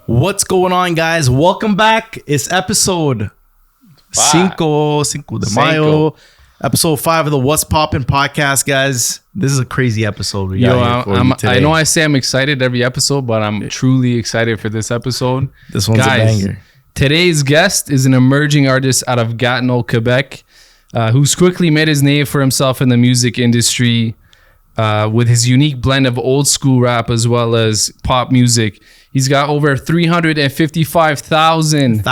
What's going on, guys? Welcome back. It's episode 5 de Mayo. Episode 5 of the What's Poppin' podcast, guys. This is a crazy episode. I know I say I'm excited every episode, but I'm truly excited for this episode. This one's guys, a banger. Today's guest is an emerging artist out of Gatineau, Quebec, who's quickly made his name for himself in the music industry with his unique blend of old school rap as well as pop music. He's got over 355,000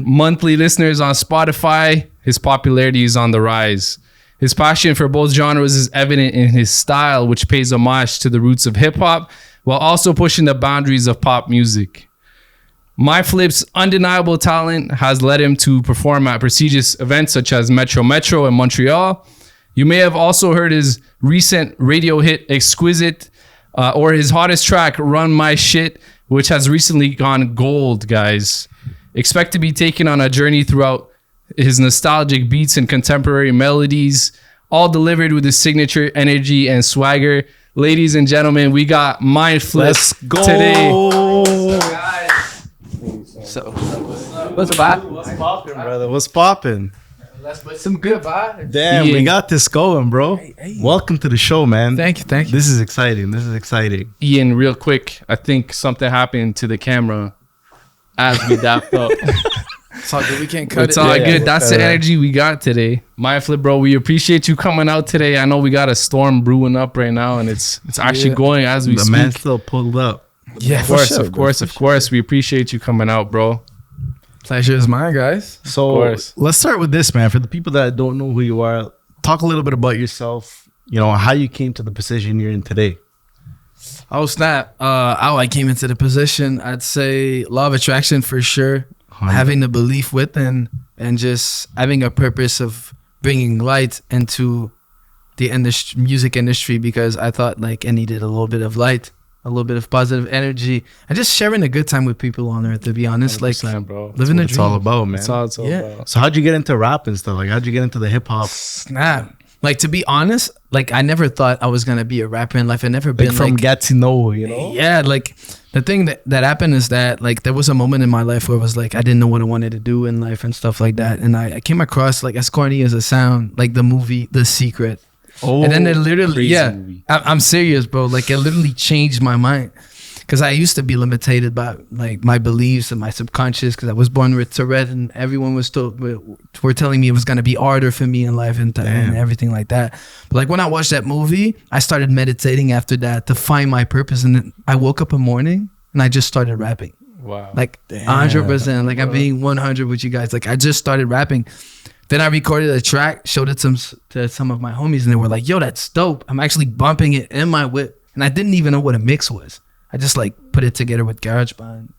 monthly listeners on Spotify. His popularity is on the rise. His passion for both genres is evident in his style, which pays homage to the roots of hip-hop, while also pushing the boundaries of pop music. Mindflip's undeniable talent has led him to perform at prestigious events such as Metro in Montreal. You may have also heard his recent radio hit, Exquisite, or his hottest track, Run My Shit, which has recently gone gold, guys. Expect to be taken on a journey throughout his nostalgic beats and contemporary melodies, all delivered with his signature energy and swagger. Ladies and gentlemen, we got Mindflip. Let's go Today. So, what's up? What's poppin', brother? What's poppin'? Let's put some good vibes. Damn, we got this going, bro. Hey. Welcome to the show, man. Thank you. This is exciting. Ian, real quick, I think something happened to the camera as we dapped up. It's all good. We can't cut It's it. all good. That's the energy we got today. Mindflip, bro, we appreciate you coming out today. I know we got a storm brewing up right now, and it's actually going as we The speak. man still pulled up. Yeah, Of course. We appreciate you coming out, bro. Pleasure is mine, guys. So let's start with this, man. For the people that don't know who you are, talk a little bit about yourself. You know, how you came to the position you're in today. Oh, snap. How I came into the position, I'd say law of attraction for sure. Having the belief within and just having a purpose of bringing light into the music industry, because I thought like I needed a little bit of light, a little bit of positive energy, and just sharing a good time with people on earth, to be honest. Like, bro. living a dream. It's all about, man. That's all it's all about. So how'd you get into rap and stuff? Like, how'd you get into the hip hop? Snap. Like, to be honest, like I never thought I was gonna be a rapper in life. I never been From Gatineau, you know? Yeah, like the thing that happened is that like there was a moment in my life where it was like I didn't know what I wanted to do in life and stuff like that, and I came across, like, as corny as it sound, like the movie The Secret. Oh, And then it literally, movie. I'm serious, bro. Like, it literally changed my mind. Because I used to be limited by like my beliefs and my subconscious, because I was born with Tourette, and everyone were telling me it was going to be harder for me in life and everything like that. But like when I watched that movie, I started meditating after that to find my purpose. And then I woke up a morning and I just started rapping. Wow. Like 100%. Like, I'm being 100 with you guys. Like, I just started rapping. Then I recorded a track, showed it to some of my homies, and they were like, yo, that's dope. I'm actually bumping it in my whip. And I didn't even know what a mix was. I just like put it together with GarageBand.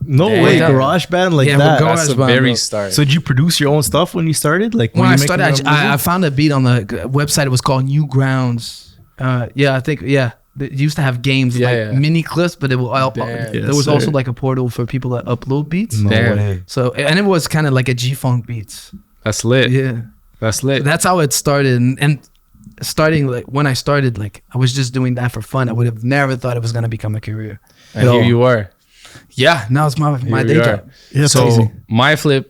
No way, GarageBand like that. That's the very bro. start. So did you produce your own stuff when you started? Like When you I making started, your own I music? found a beat on the website. It was called Newgrounds. I think they used to have games, mini clips, but it will. There was also like a portal for people that upload beats. No way. So, and it was kind of like a G-Funk beats. That's lit. Yeah, That's lit. that's how it started. And starting, like, when I started, like, I was just doing that for fun. I would have never thought it was gonna become a career. And here you are. Yeah, now it's my day job. Yeah, So Mindflip,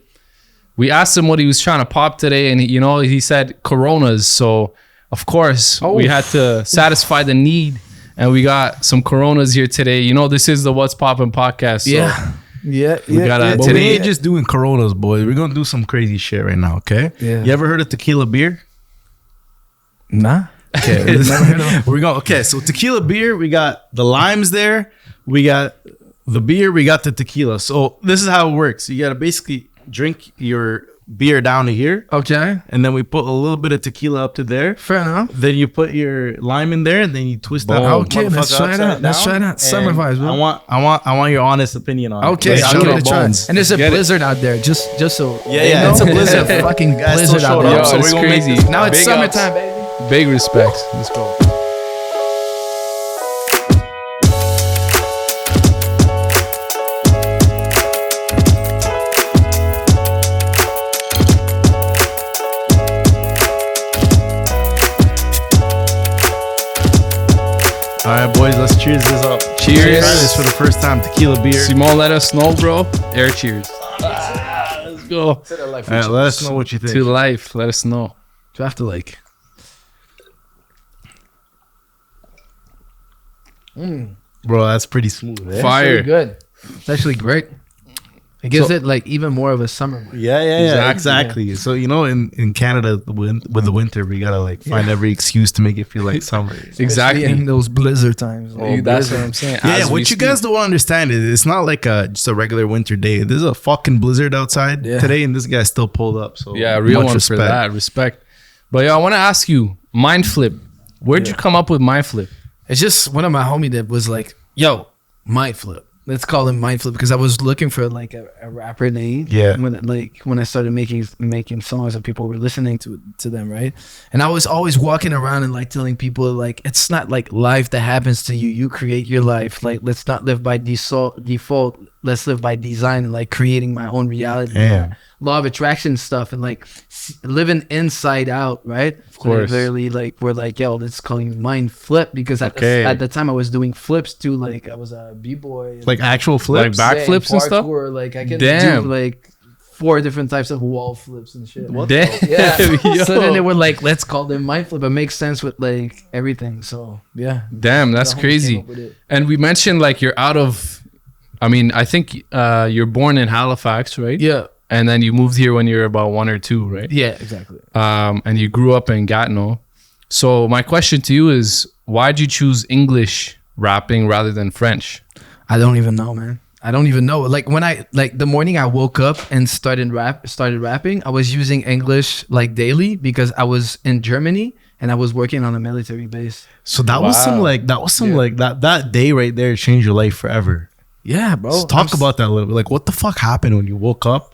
we asked him what he was trying to pop today, and he said Coronas. So of course we had to satisfy the need, and we got some Coronas here today. You know, this is the What's Poppin' podcast. So we gotta, but we ain't just doing Coronas, boys. We're gonna do some crazy shit right now, okay? Yeah. You ever heard of Tequila-Beer? Nah. Okay. So Tequila-Beer, we got the limes there, we got the beer, we got the tequila. So this is how it works. You gotta basically drink your beer down to here, Okay. and then we put a little bit of tequila up to there. Fair enough. Then you put your lime in there, and then you twist that. Okay, let's motherfucker try upside that. Let's down. try that. Summer And vibes, bro. I want your honest opinion on it. Okay, Let's I'll shoot give our it a try. bones. And there's a Get it. blizzard out there, just so. Yeah, it's a no. blizzard, fucking Guys still blizzard out showed there. up, so it's we're gonna make crazy. this- Now it's Big summertime, ups. baby. Big respects. Let's go. All right, boys, let's cheers this up. Cheers. Try this for the first time. Tequila beer. Simone, let us know, bro. Air cheers. Let's go. All right, let us know what you think. To life. Let us know. Do I have to like? Bro, that's pretty smooth. Eh? Fire. Really good. It's actually great. It gives it like even more of a summer. Yeah, exactly. So in Canada with the winter, we gotta like find every excuse to make it feel like summer. Exactly. In those blizzard times. That's what I'm saying. Yeah, As we what you guys don't understand is it's not like just a regular winter day. There's a fucking blizzard outside today, and this guy still pulled up. So Yeah, real much one respect. for that. Respect. But I want to ask you, Mindflip. Where'd you come up with Mindflip? It's just one of my homie that was like, "Yo, Mindflip. Let's call him Mindflip," because I was looking for like a rapper name. Yeah. When I started making songs and people were listening to them, right? And I was always walking around and like telling people like it's not like life that happens to you. You create your life. Like let's not live by default. Let's live by design and like creating my own reality. Yeah. Law of attraction stuff and like living inside out, right? Of course. Literally, like we're like, yo, let's call you Mind Flip because at the time I was doing flips too. Like I was a b-boy, Like actual flips. Like backflips and stuff? parkour, like I can Damn. do like 4 different types of wall flips and shit. Damn. Yeah. Yo. So then they were like, let's call them Mind Flip. It makes sense with like everything. So yeah. Damn, that's The homie came crazy. up with it. And we mentioned like you're out of, I mean, I think you're born in Halifax, right? Yeah. And then you moved here when you were about 1 or 2, right? Yeah, exactly. And you grew up in Gatineau. So my question to you is, why'd you choose English rapping rather than French? I don't even know, man. I don't even know. Like when I like the morning I woke up and started rapping, I was using English like daily because I was in Germany and I was working on a military base. So that was some like that day right there changed your life forever. Yeah, bro. So talk about that a little bit. Like what the fuck happened when you woke up?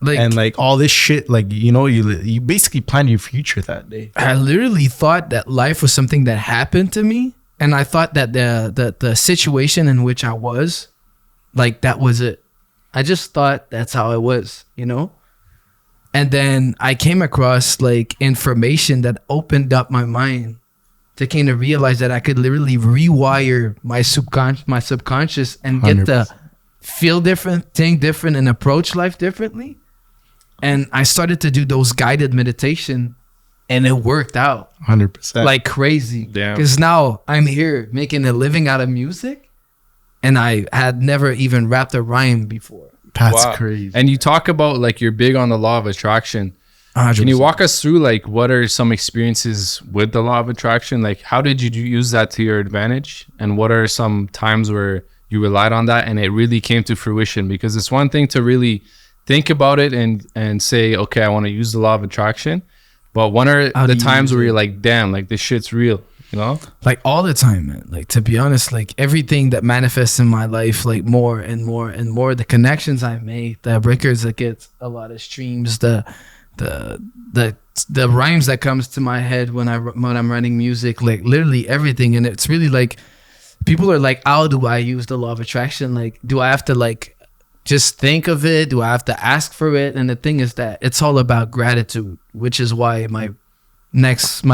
like And like all this shit, like you basically planned your future that day. I literally thought that life was something that happened to me, and I thought that the situation in which I was, like that was it. I just thought that's how it was, And then I came across like information that opened up my mind to kind of realize that I could literally rewire my subconscious and get to feel different, think different, and approach life differently. And I started to do those guided meditation, and it worked out 100%. like crazy. Damn. Because now I'm here making a living out of music, and I had never even rapped a rhyme before. That's Wow. crazy. And you talk about like you're big on the law of attraction. 100%. Can you walk us through like what are some experiences with the law of attraction? Like how did you use that to your advantage? And what are some times where you relied on that and it really came to fruition? Because it's one thing to really think about it and say, okay, I want to use the law of attraction. But when are How do the you times use where it? you're like, damn, like this shit's real, Like all the time, man. Like to be honest, like everything that manifests in my life, like more and more and more, the connections I made, the records that get a lot of streams, the rhymes that comes to my head when I'm writing music, like literally everything. And it's really like people are like, how do I use the law of attraction? Like, do I have to like just think of it? Do I have to ask for it? And the thing is that it's all about gratitude, which is why my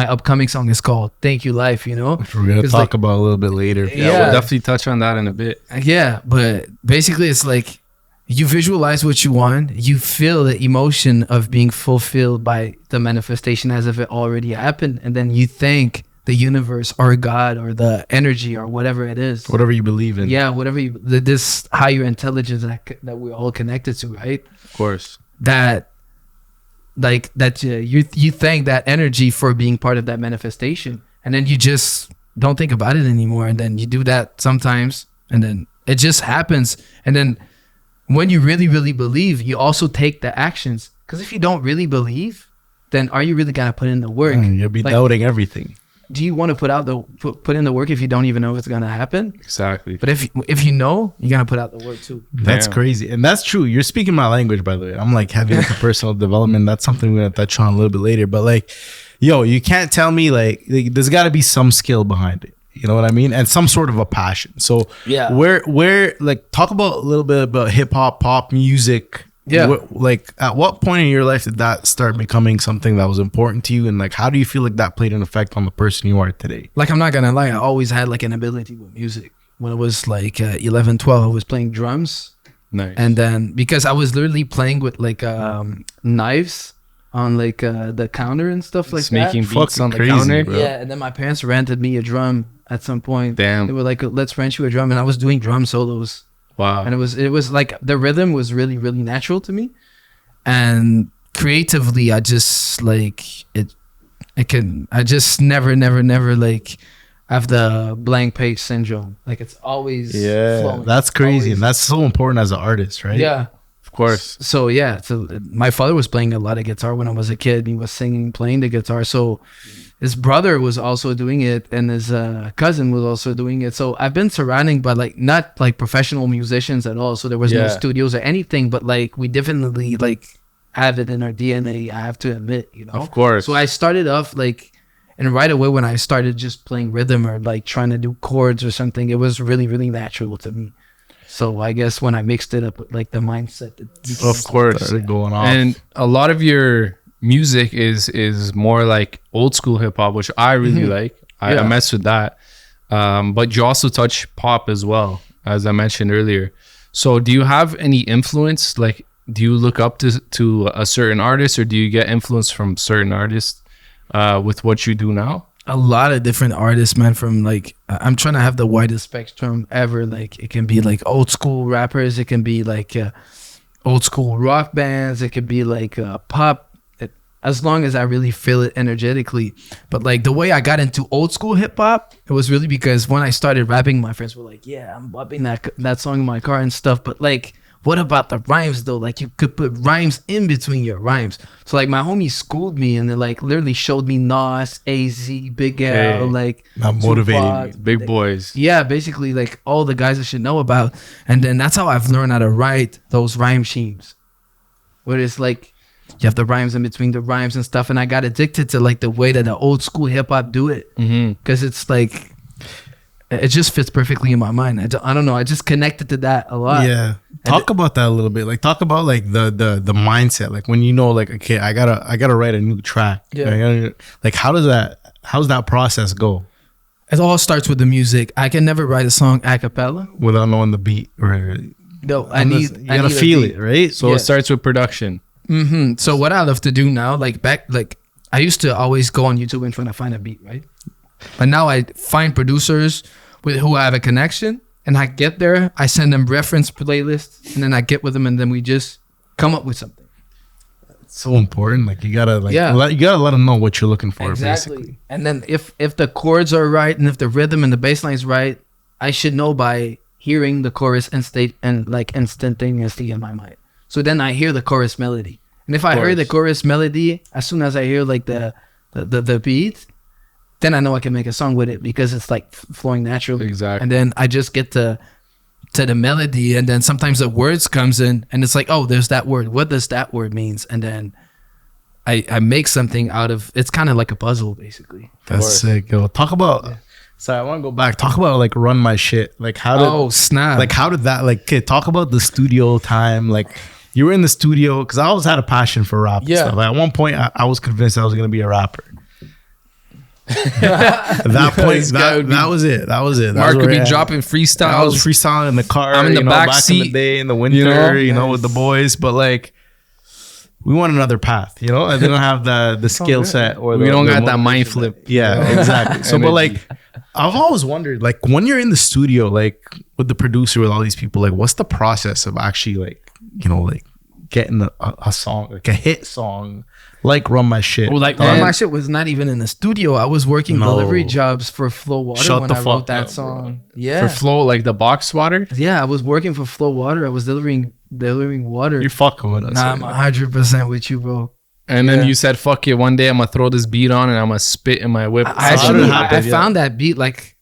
upcoming song is called Thank You Life, Which we're gonna 'Cause, talk like, about a little bit later. Yeah, we'll definitely touch on that in a bit. Yeah, but basically it's like you visualize what you want, you feel the emotion of being fulfilled by the manifestation as if it already happened, and then you thank the universe or God or the energy or whatever it is. Whatever you believe in. Yeah, whatever this higher intelligence that we're all connected to, right? Of course. You thank that energy for being part of that manifestation, and then you just don't think about it anymore, and then you do that sometimes, and then it just happens. And then when you really really believe, you also take the actions, because if you don't really believe, then are you really gonna put in the work? You'll be doubting everything. Do you want to put in the work if you don't even know what's gonna happen? Exactly. But if you know, you're gonna put out the work too. That's Damn. crazy. And that's true. You're speaking my language, by the way. I'm like heavy into personal development. That's something we're going to touch on a little bit later. But like, yo, you can't tell me like there's got to be some skill behind it. You know what I mean? And some sort of a passion. So Yeah. where like talk about a little bit about hip hop, pop music. Yeah. Like at what point in your life did that start becoming something that was important to you? And like, how do you feel like that played an effect on the person you are today? Like, I'm not gonna lie, I always had like an ability with music. when I was like 11, 12, I was playing drums. Nice. And then because I was literally playing with like knives on like the counter and stuff like Just making that. beats on the crazy, counter. bro. Yeah, and then my parents rented me a drum at some point. Damn. They were like, let's rent you a drum, and I was doing drum solos. Wow. And it was like the rhythm was really, really natural to me. And creatively, I just like I just never like have the blank page syndrome. Like it's always flowing. That's crazy, Always. and that's so important as an artist, right? Yeah. Of course. So yeah, so my father was playing a lot of guitar when I was a kid. He was singing, playing the guitar. So his brother was also doing it, and his cousin was also doing it. So I've been surrounded by like not like professional musicians at all. So there was no Yeah. studios or anything, but like we definitely like have it in our DNA. I have to admit, you know. Of course. So I started off like, and right away when I started just playing rhythm or like trying to do chords or something, it was really, really natural to me. So I guess when I mixed it up with like the mindset, Of course. Started going off. And a lot of your music is more like old school hip hop, which I really like. I mess with that. But you also touch pop as well, as I mentioned earlier. So do you have any influence? Like, do you look up to a certain artist, or do you get influence from certain artists with what you do now? a lot of different artists, man. From like, I'm trying to have the widest spectrum ever. Like, it can be like old school rappers, it can be like old school rock bands, it could be like pop. As long as I really feel it energetically. But like the way I got into old school hip hop, it was really because when I started rapping, my friends were like, "Yeah, I'm bopping that song in my car and stuff." But like, what about the rhymes though? Like, you could put rhymes in between your rhymes. So like my homies schooled me and they like literally showed me Nas, AZ, Big L, Hey, like not motivating Tupac, you. Big boys. yeah, basically like all the guys I should know about. And then that's how I've learned how to write those rhyme schemes. Where it's like you have the rhymes in between the rhymes and stuff. And I got addicted to like the way that the old school hip hop do it. Because it's like, it just fits perfectly in my mind. I don't know. I just connected to that a lot. Yeah. Talk about that a little bit. Like, talk about like the mindset. Like when you know, like, okay, I gotta write a new track. Yeah. Like how's that process go? It all starts with the music. I can never write a song a cappella. Without knowing the beat, or No, you gotta feel it, right? So Yeah. it starts with production. So what I love to do now, like I used to always go on YouTube and try to find a beat, right? But now I find producers with who I have a connection, and I get there, I send them reference playlists, and then I get with them, and then we just come up with something. It's so important. Like you gotta Yeah. you gotta let them know what you're looking for. Exactly. Basically. And then if the chords are right and if the rhythm and the bass line is right, I should know by hearing the chorus instantaneously in my mind. So then I hear the chorus melody. And if I hear the chorus melody, as soon as I hear like the beat, then I know I can make a song with it because it's like flowing naturally. Exactly. And then I just get to the melody, and then sometimes the words comes in and it's like, oh, there's that word. What does that word means? And then I make something out of, it's kind of like a puzzle basically. That's sick. Yo, talk about. Sorry, I want to go back. Talk about like Run My Shit. Like how did Snap. like how did that like? Okay, talk about the studio time. Like you were in the studio, because I always had a passion for rap. And stuff. Like, at one point, I was convinced I was gonna be a rapper. At that point, that was it. That was it. That Mark was could where be I- dropping freestyles. I was freestyling in the car. I'm in the back back seat, in the day in the winter. you know? With the boys. But like, we want another path. You know, I didn't have the skill set, or We don't the got that motivation. Mindflip. Yeah, exactly. So, but Energy. like, I've always wondered, like, when you're in the studio, like with the producer, with all these people, like, what's the process of actually, like, you know, like getting a song, like a hit song, like Run My Shit. Well, like, My shit was not even in the studio. I was working No. delivery jobs for Flow Water Shut when the I fuck wrote that up, song. for Yeah. flow, like the box water. Yeah, I was working for Flow Water. I was delivering water. You're fucking with us. Nah, I'm 100% with you, bro. And then Yeah. you said, fuck it, one day I'm going to throw this beat on and I'm going to spit in my whip. I how did it happen? I found that beat like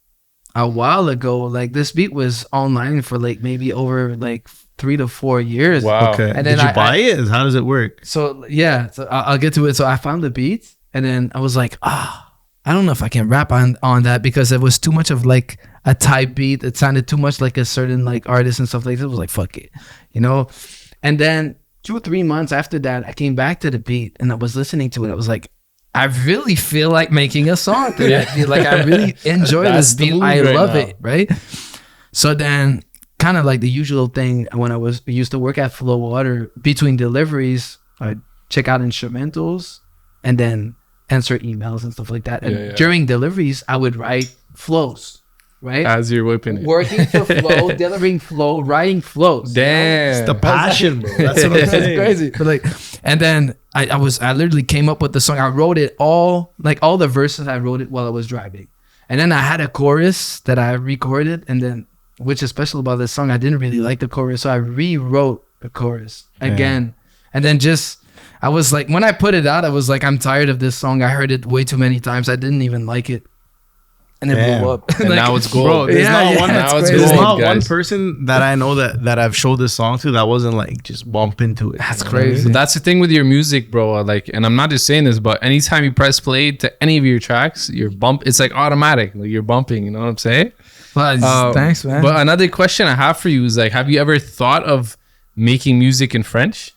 a while ago. Like this beat was online for like maybe over like 3 to 4 years. Wow. Okay. And Did then you buy it? How does it work? So yeah, so I'll get to it. So I found the beat, and then I was like, I don't know if I can rap on that because it was too much of like a type beat. It sounded too much like a certain like artist and stuff like that. It was like, fuck it, you know? And then 2 or 3 months after that, I came back to the beat and I was listening to it. I was like, I really feel like making a song to that beat. Like I really enjoy That's this the beat. mood I right love now. it, right? So then, kind of like the usual thing when I used to work at Flow Water, between deliveries, I'd check out instrumentals and then answer emails and stuff like that. And during deliveries, I would write flows, right? As you're whipping it. Working for Flow, delivering flow, writing flows. Damn. It's the passion, bro. That's what I'm saying. Crazy. But like, and then I literally came up with the song. I wrote it all, like all the verses, I wrote it while I was driving. And then I had a chorus that I recorded, and then, which is special about this song, I didn't really like the chorus, so I rewrote the chorus again. And then I was like, when I put it out, I was like, I'm tired of this song. I heard it way too many times. I didn't even like it. And it blew up. And like, now it's gold. Bro, there's There's not one person that I know that I've showed this song to that wasn't like just bump into it. That's crazy. That's the thing with your music, bro. Like, and I'm not just saying this, but anytime you press play to any of your tracks, it's like automatic. Like you're bumping, you know what I'm saying? Well, thanks, man. But another question I have for you is like, have you ever thought of making music in French?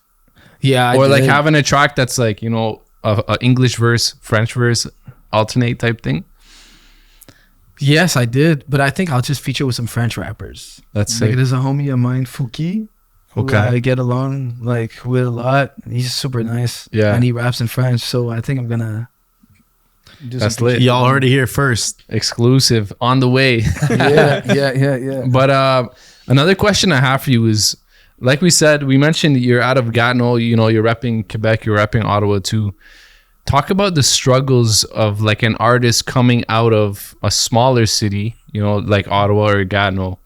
Yeah. Or like having a track that's like, you know, a English verse, French verse, alternate type thing? Yes, I did, but I think I'll just feature with some French rappers. That's like sick. there's a homie of mine, Fouki, who I get along like with a lot. He's super nice, and he raps in French. So I think I'm gonna do That's some lit. Y'all heard it here first. Exclusive on the way. yeah. But another question I have for you is, like we said, we mentioned you're out of Gatineau. You know, you're repping Quebec, you're repping Ottawa too. Talk about the struggles of like an artist coming out of a smaller city, you know, like Ottawa or Gatineau,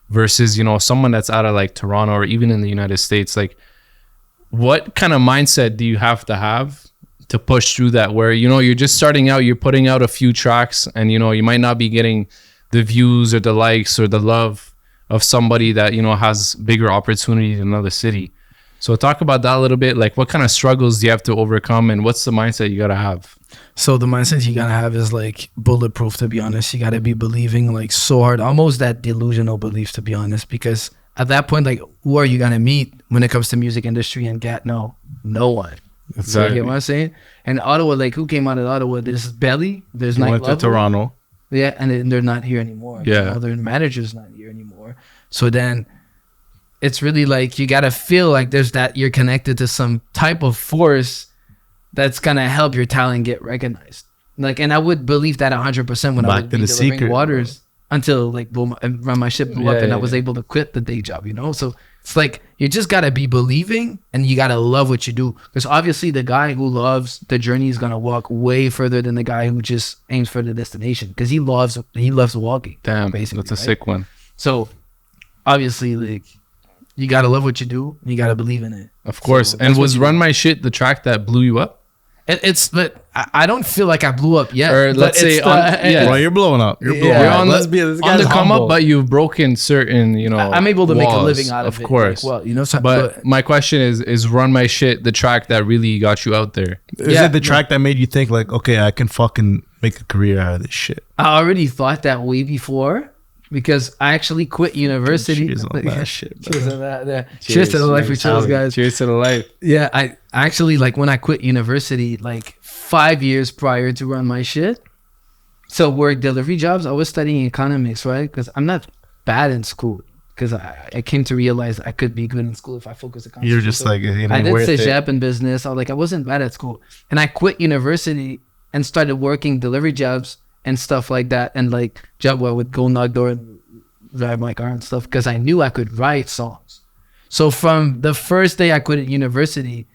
versus, you know, someone that's out of like Toronto or even in the United States. Like, what kind of mindset do you have to push through that, where, you know, you're just starting out, you're putting out a few tracks, and, you know, you might not be getting the views or the likes or the love of somebody that, you know, has bigger opportunities in another city. So talk about that a little bit. Like, what kind of struggles do you have to overcome, and what's the mindset you got to have? So the mindset you got to have is like bulletproof, to be honest. You got to be believing like so hard, almost that delusional belief, to be honest, because at that point, like, who are you going to meet when it comes to music industry in Gatineau? No one. Exactly. You get what I'm saying? And Ottawa, like, who came out of Ottawa? There's Belly, there's Went to Nightlevel. Toronto. Yeah, and they're not here anymore. Yeah. You know, their manager's not here anymore. So then it's really like you gotta feel like there's that you're connected to some type of force that's gonna help your talent get recognized. Like, and I would believe that 100% when I would be delivering waters until like boom, and Run My Shit blew up, and I was able to quit the day job. You know, so it's like you just gotta be believing, and you gotta love what you do, because obviously the guy who loves the journey is gonna walk way further than the guy who just aims for the destination, because he loves walking. Damn, basically, that's a sick one. So obviously, like, you gotta love what you do. You gotta believe in it. Of course. So and was Run My Shit the track that blew you up? But I don't feel like I blew up yet. Or let's say, Bro, you're blowing up. You're blowing You're up. on the come up, but you've broken certain, you know, I'm able to make a walls, living out of it. Of course. Like, well, you know, so, but my question is Run My Shit the track that really got you out there? Is it the track that made you think like, okay, I can fucking make a career out of this shit? I already thought that way before, because I actually quit university. Cheers on that shit, bro. Cheers to that. Cheers to the life we chose, guys. Cheers to the life. Yeah, I actually, like, when I quit university, like 5 years prior to Run My Shit, so work delivery jobs, I was studying economics, right? Because I'm not bad in school, because I came to realize I could be good in school if I focus on. You're just like, it ain't I did worth it. CEGEP in business. I wasn't bad at school, and I quit university and started working delivery jobs and stuff like that, and like job where I would go knock door and drive my car and stuff, because I knew I could write songs. So from the first day I quit university,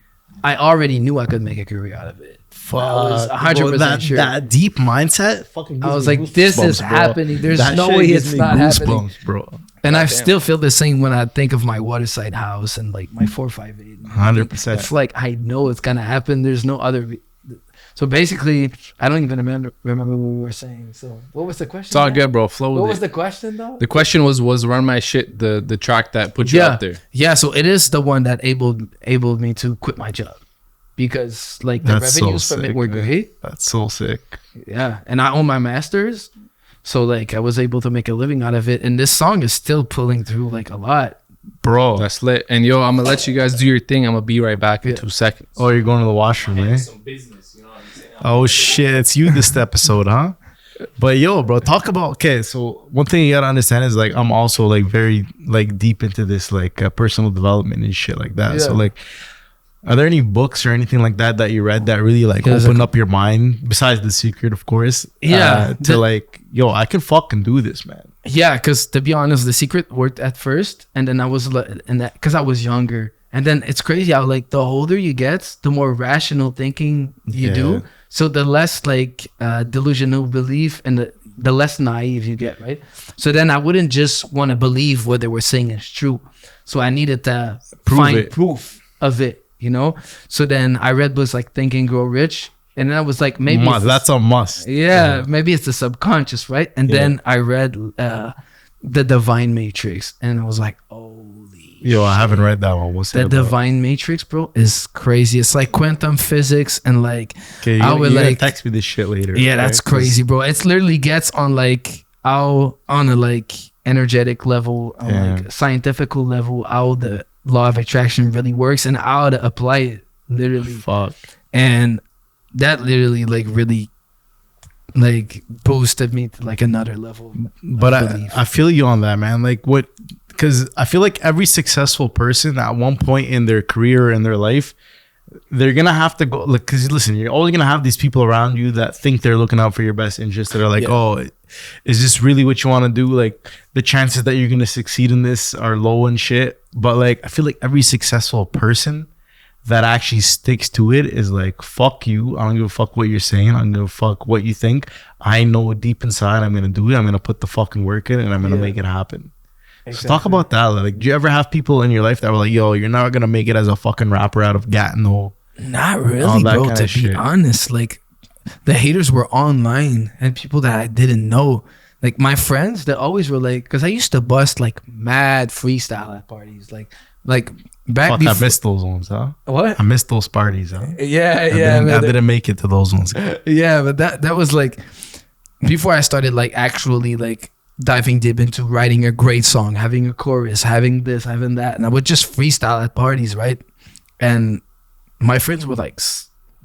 I already knew I could make a career out of it. I was 100% sure. That deep mindset, fucking. I was like, this is happening. There's no way it's not happening, bro. And I still feel the same when I think of my waterside house and like my 458. 100%. It's like, I know it's gonna happen. There's no other. So basically, I don't even remember what we were saying. So what was the question? It's all good, bro. Flow with it. What was the question, though? The question was Run My Shit the track that put you out there? Yeah, so it is the one that enabled me to quit my job, because like the That's revenues so from it sick, were man. great. That's so sick. Yeah, and I own my master's, so like I was able to make a living out of it, and this song is still pulling through like a lot. Bro. That's lit. And yo, I'm gonna let you guys do your thing. I'm gonna be right back in 2 seconds. Oh, you're going to the washroom, eh? Some business, you know what I'm saying? Oh, shit. It's you this episode, huh? But yo, bro, talk about, okay, so one thing you gotta understand is like I'm also like very like deep into this like personal development and shit like that. So like, are there any books or anything like that that you read that really like opened up your mind besides The Secret, of course? To like, yo, I can fucking do this, man. Yeah, because to be honest, The Secret worked at first, and then I was because I was younger, and then it's crazy how like the older you get, the more rational thinking you do. So the less like delusional belief and the less naive you get, right? So then I wouldn't just want to believe what they were saying is true. So I needed to find proof of it, you know? So then I read books like Think and Grow Rich. And then I was like, maybe that's a must. Yeah, maybe it's the subconscious, right? And then I read The Divine Matrix. And I was like, yo, I haven't read that one. What's the Divine Matrix, bro, is crazy. It's like quantum physics and like I would like text me this shit later. Yeah, that's crazy, bro. It's literally gets on like how on a like energetic level, like scientific level, how the law of attraction really works and how to apply it. Literally, and that literally like really like boosted me to like another level. But I feel you on that, man. Like what? Because I feel like every successful person at one point in their career or in their life, they're gonna have to go. Like, because listen, you're always gonna have these people around you that think they're looking out for your best interest. That are like, oh, is this really what you want to do? Like, the chances that you're gonna succeed in this are low and shit. But like, I feel like every successful person that actually sticks to it is like, fuck you. I don't give a fuck what you're saying. I don't give a fuck what you think. I know deep inside I'm gonna do it. I'm gonna put the fucking work in, and I'm gonna make it happen. Exactly. So talk about that. Like, do you ever have people in your life that were like, yo, you're not gonna make it as a fucking rapper out of Gatineau? Not really, bro, to be honest. Like, the haters were online and people that I didn't know. Like, my friends that always were like, because I used to bust like mad freestyle at parties. Like back before. I missed those ones, huh? What? I missed those parties, huh? Yeah. I didn't make it to those ones. Yeah, but that was like before I started like actually like diving deep into writing a great song, having a chorus, having this, having that. And I would just freestyle at parties, right? And my friends were like,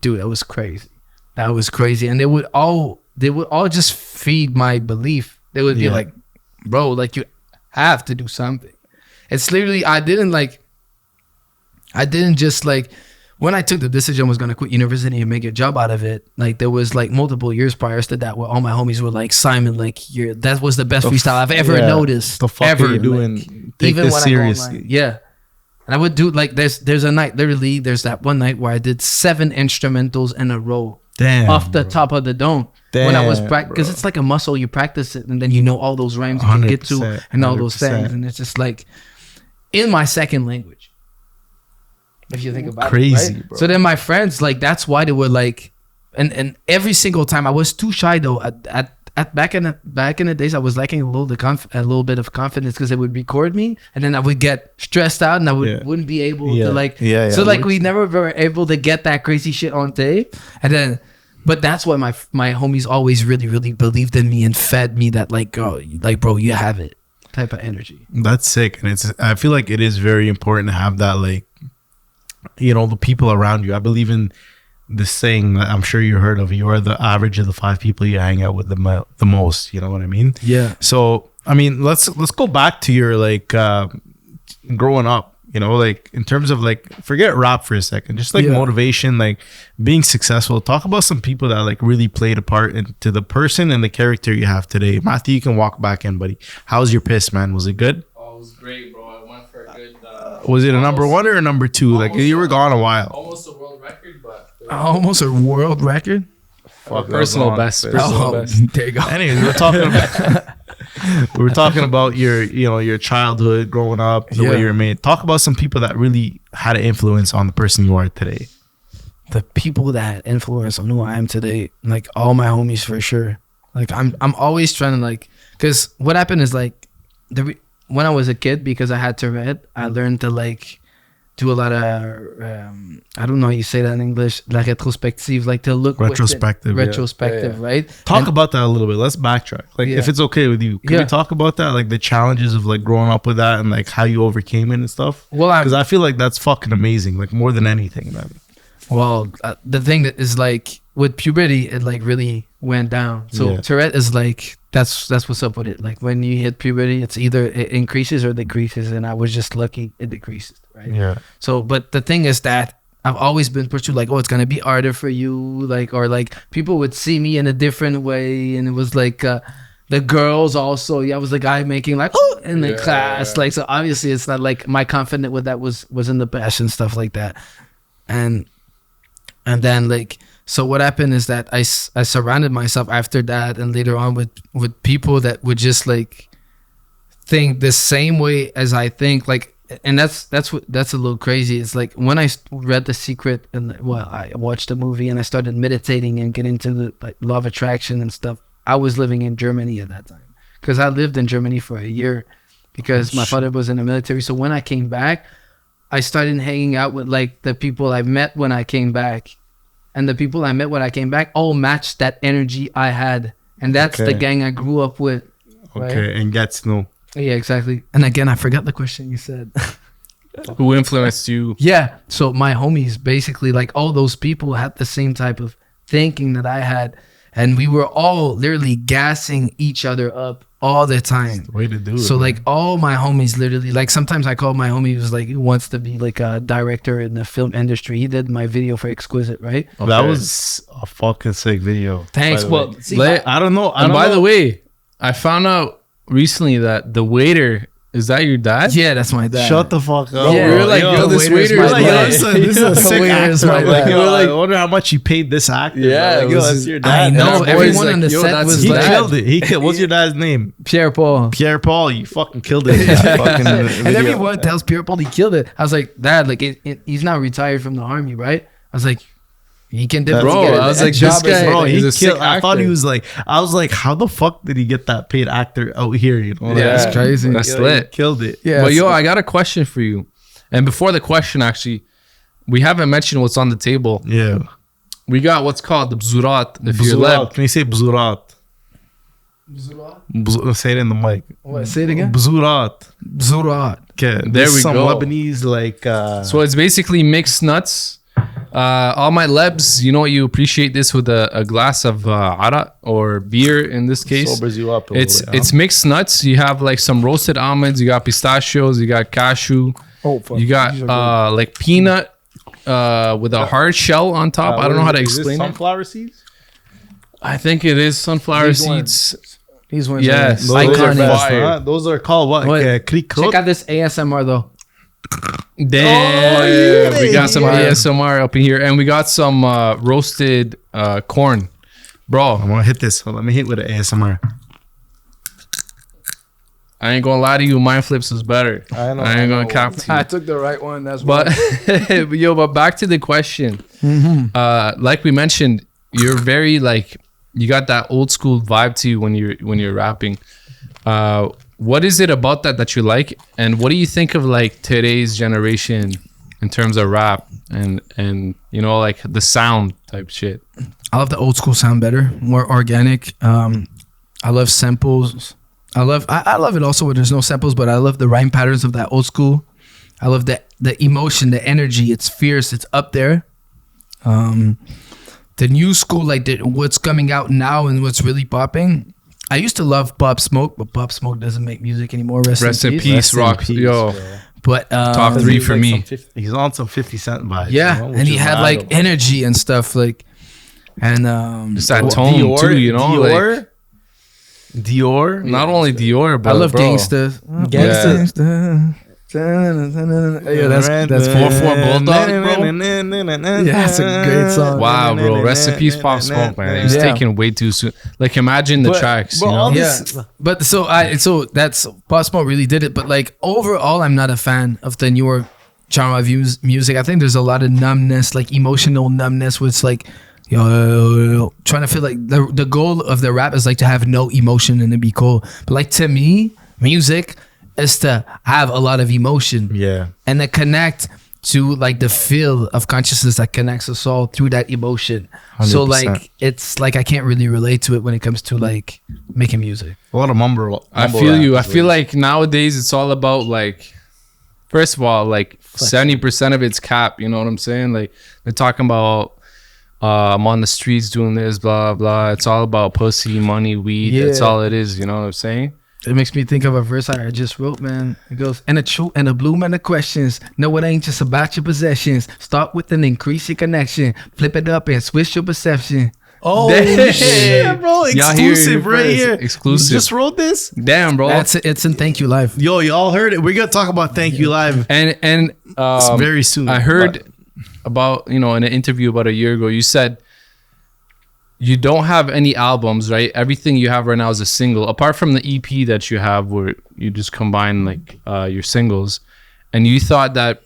dude, that was crazy. That was crazy. And they would all just feed my belief. They would be like, bro, like you have to do something. It's literally, I didn't just like, when I took the decision I was going to quit university and make a job out of it, like there was like multiple years prior to that where all my homies were like, Simon, like that was the best freestyle I've ever noticed. The fuck ever. Are you doing? Like, take even this when seriously. Yeah. And I would do like, there's a night, literally there's that one night where I did 7 instrumentals in a row. Damn, off the top of the dome. When I was practicing, because it's like a muscle, you practice it and then you know all those rhymes you can get to and all those things. And it's just like in my second language. If you think about crazy, it, right? bro. So then my friends, like, that's why they were like, and every single time I was too shy though. At back in the days, I was lacking a little bit of confidence because they would record me, and then I would get stressed out, and I wouldn't be able to like. So like we never were able to get that crazy shit on tape, and then. But that's why my homies always really, really believed in me and fed me that like, oh, like, bro, you have it type of energy. That's sick. And I feel like it is very important to have that, like, you know, the people around you. I believe in this saying that I'm sure you heard of. You are the average of the 5 people you hang out with the most. You know what I mean? Yeah. So, I mean, let's go back to your, like, growing up. You know, like in terms of like, forget rap for a second, just like motivation, like being successful. Talk about some people that like really played a part into the person and the character you have today. Matthew, you can walk back in, buddy. How was your piss, man? Was it good? Oh, it was great, bro. I went for a good. Was it a number 1 or a number 2? Like you were gone a while. Almost a world record, but almost a world record. Personal best. There you go. Anyways, we were talking about your childhood, growing up, the way you were made. Talk about some people that really had an influence on the person you are today. The people that influence on who I am today, like all my homies for sure. Like I'm always trying to like, because what happened is like, when I was a kid, because I had Tourette, I learned to like do a lot of I don't know how you say that in English, la rétrospective, like to look retrospective, right? Talk about that a little bit. Let's backtrack. Like if it's okay with you, can we talk about that? Like the challenges of like growing up with that and like how you overcame it and stuff. Well, because I feel like that's fucking amazing. Like more than anything, man. Well, the thing that is like with puberty, it like really went down. So Yeah. Tourette is like that's what's up with it. Like when you hit puberty, it's either it increases or decreases, and I was just lucky it decreases, right? Yeah. So, but the thing is that I've always been pursued like, oh, it's gonna be harder for you, like, or like people would see me in a different way, and it was like the girls also. Yeah, I was the guy making like oh in the class, like, so obviously it's not like my confidence with that was in the best and stuff like that, and then like. So what happened is that I surrounded myself after that and later on with people that would just like think the same way as I think, like, and that's a little crazy. It's like when I read The Secret and I watched the movie and I started meditating and get into the like law of attraction and stuff. I was living in Germany at that time because I lived in Germany for a year because my father was in the military. So when I came back, I started hanging out with like the people I met when I came back. And the people I met when I came back all matched that energy I had. And that's the gang I grew up with. Right? Okay, and get to know. Yeah, exactly. And again, I forgot the question you said. Who influenced you? Yeah. So my homies, basically, like all those people had the same type of thinking that I had. And we were all literally gassing each other up all the time. The way to do it. So man. like all my homies literally, like sometimes I call my homie who's like, who wants to be like a director in the film industry. He did my video for Exquisite, right? Okay. That was a fucking sick video. Thanks. by the Well, way. see, I don't know. And by the way, I found out recently that the waiter, is that your dad? yeah, that's my dad. Shut the fuck up. Yeah, bro. we were like, yo, this waiter's waiter is my Like, yo, dad. this is a sick Waiter is actor. my Like, dad. yo, We were like- I wonder how much he paid this actor. Yeah, Like, it yo, was that's his- your I dad. know. And the boys Everyone like, on the yo, set that's was his He like, dad. killed it. He killed. What's your dad's name? Pierre Paul. Pierre Paul. You fucking killed it. in that fucking And video. everyone tells Pierre Paul he killed it. I was like, Dad, like he's not retired from the army, right? I was like, he can Bro, definitely get I was a like, job this as guy- a- Bro, he's he a sick killed. I thought he actor. was like. I was like, how the fuck did he get that paid actor out here? You know, Yeah, that's crazy. That's Yo, lit. he killed it. Yeah. But yo, so- I got a question for you. And before the question, actually, we haven't mentioned what's on the table. Yeah. We got what's called the bzurat. If you're Bzurat. left, Can you say bzurat? Say it in the mic. What, say it again? Bzurat. Zurat. Okay. There we some go. Lebanese like. so it's basically mixed nuts. All my lebs, you know, you appreciate this with a glass of arak or beer in this case. sobers you up. It's mixed nuts. You have like some roasted almonds. You got pistachios. You got cashew. Oh, fuck. You got like peanut with a hard shell on top. I don't know how to explain it. Sunflower seeds. I think it is sunflower These ones. seeds. These ones. Yes. Are Those are iconic. fire. Those are called what? What? Creek Check out this ASMR though. Damn, yeah, we got some yeah. ASMR up in here, and we got some roasted corn, bro. I'm gonna hit this. Hold on, let me hit with an ASMR. I ain't gonna lie to you, Mindflips is better. I know, I ain't gonna cap to you. I took the right one. That's But but back to the question. Like we mentioned, you're very like you got that old school vibe to you when you're rapping. What is it about that you like, and what do you think of like today's generation in terms of rap and you know like the sound type shit? I love the old school sound better, more organic. I love samples. I love it also when there's no samples, but I love the rhyme patterns of that old school. I love the emotion, the energy. It's fierce. It's up there. The new school, like what's coming out now and what's really popping. I used to love Pop Smoke, but Pop Smoke doesn't make music anymore. Rest in peace. Rest in Rest in peace, peace, yo. bro. But Top three He's for like me. some 50 he's on some 50 Cent vibes. yeah, you know, which and he is had mad like dope. energy and stuff like, and Just that tone too, you know. Like, Dior. not only Dior, but I love bro, Gangsta. Yeah. Yeah, that's 4-4 Bulldog, bro. Yeah, that's a great song. Wow, bro. Rest in peace, Pop Smoke, man. He was Yeah. taken way too soon. Like, imagine the tracks, but you know? all Yeah, this- but so that's Pop Smoke really did it. But like overall, I'm not a fan of the newer genre of music. I think there's a lot of numbness, like emotional numbness, which like yo, trying to feel like the goal of the rap is like to have no emotion and to be cool. But like to me, music is to have a lot of emotion Yeah. and to connect to like the feel of consciousness that connects us all through that emotion. So 100%. like it's like I can't really relate to it when it comes to like making music. A lot of mumble. I feel you. I feel like nowadays it's all about like, first of all, like 70% of it's cap. You know what I'm saying? Like they're talking about I'm on the streets doing this, blah blah. It's all about pussy, money, weed. Yeah. That's all it is. You know what I'm saying? It makes me think of a verse I just wrote, man. It goes, and a true and a blue man of questions. No, it ain't just about your possessions. Start with an increase your connection. Flip it up and switch your perception. Oh Damn. shit, bro! Y'all hear it Exclusive right first. here. Exclusive. You just wrote this. Damn, bro. It's in Thank You Live. Yo, y'all heard it. We're gonna talk about Thank You Live And very soon. I heard about, in an interview about a year ago, you said you don't have any albums, right? Everything you have right now is a single, apart from the EP that you have where you just combine like your singles. And you thought that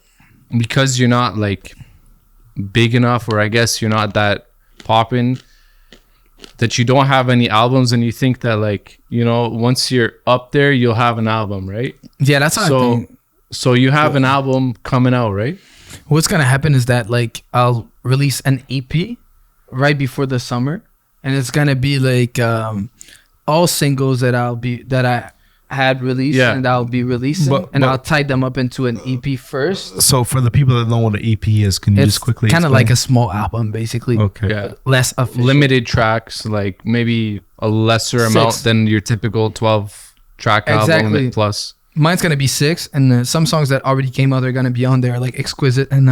because you're not like big enough, or I guess you're not that poppin', that you don't have any albums, and you think that like, once you're up there, you'll have an album, right? Yeah, that's how I think. So you have an album coming out, right? What's gonna happen is that like I'll release an EP right before the summer, and it's gonna be like all singles that I had released, and I'll be releasing, and I'll tie them up into an EP first. So for the people that know what an EP is, can you just quickly kind of explain? like a small album, basically. Okay. Yeah. Less official. Limited tracks, like maybe a lesser amount than your typical 12-track album plus. Mine's gonna be 6, and some songs that already came out are gonna be on there, like Exquisite and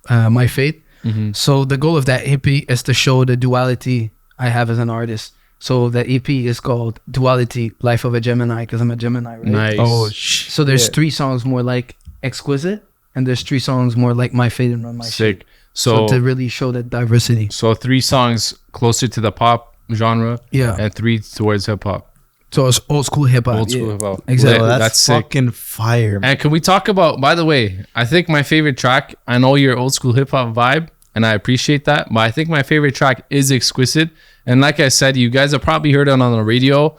My Fate. Mm-hmm. So the goal of that EP is to show the duality I have as an artist. So the EP is called Duality, Life of a Gemini, because I'm a Gemini, right? Nice. Oh, So there's 3 songs more like Exquisite, and there's 3 songs more like My Fate and Run My Shit. Sick. So to really show that diversity. So 3 songs closer to the pop genre, Yeah. and 3 towards hip hop. So it's old school hip hop. Old school hip hop. Exactly. Yo, That's that's sick. fucking fire. And can we talk about, by the way, I think my favorite track, I know your old school hip hop vibe, and I appreciate that, but I think my favorite track is Exquisite. And like I said, you guys have probably heard it on the radio.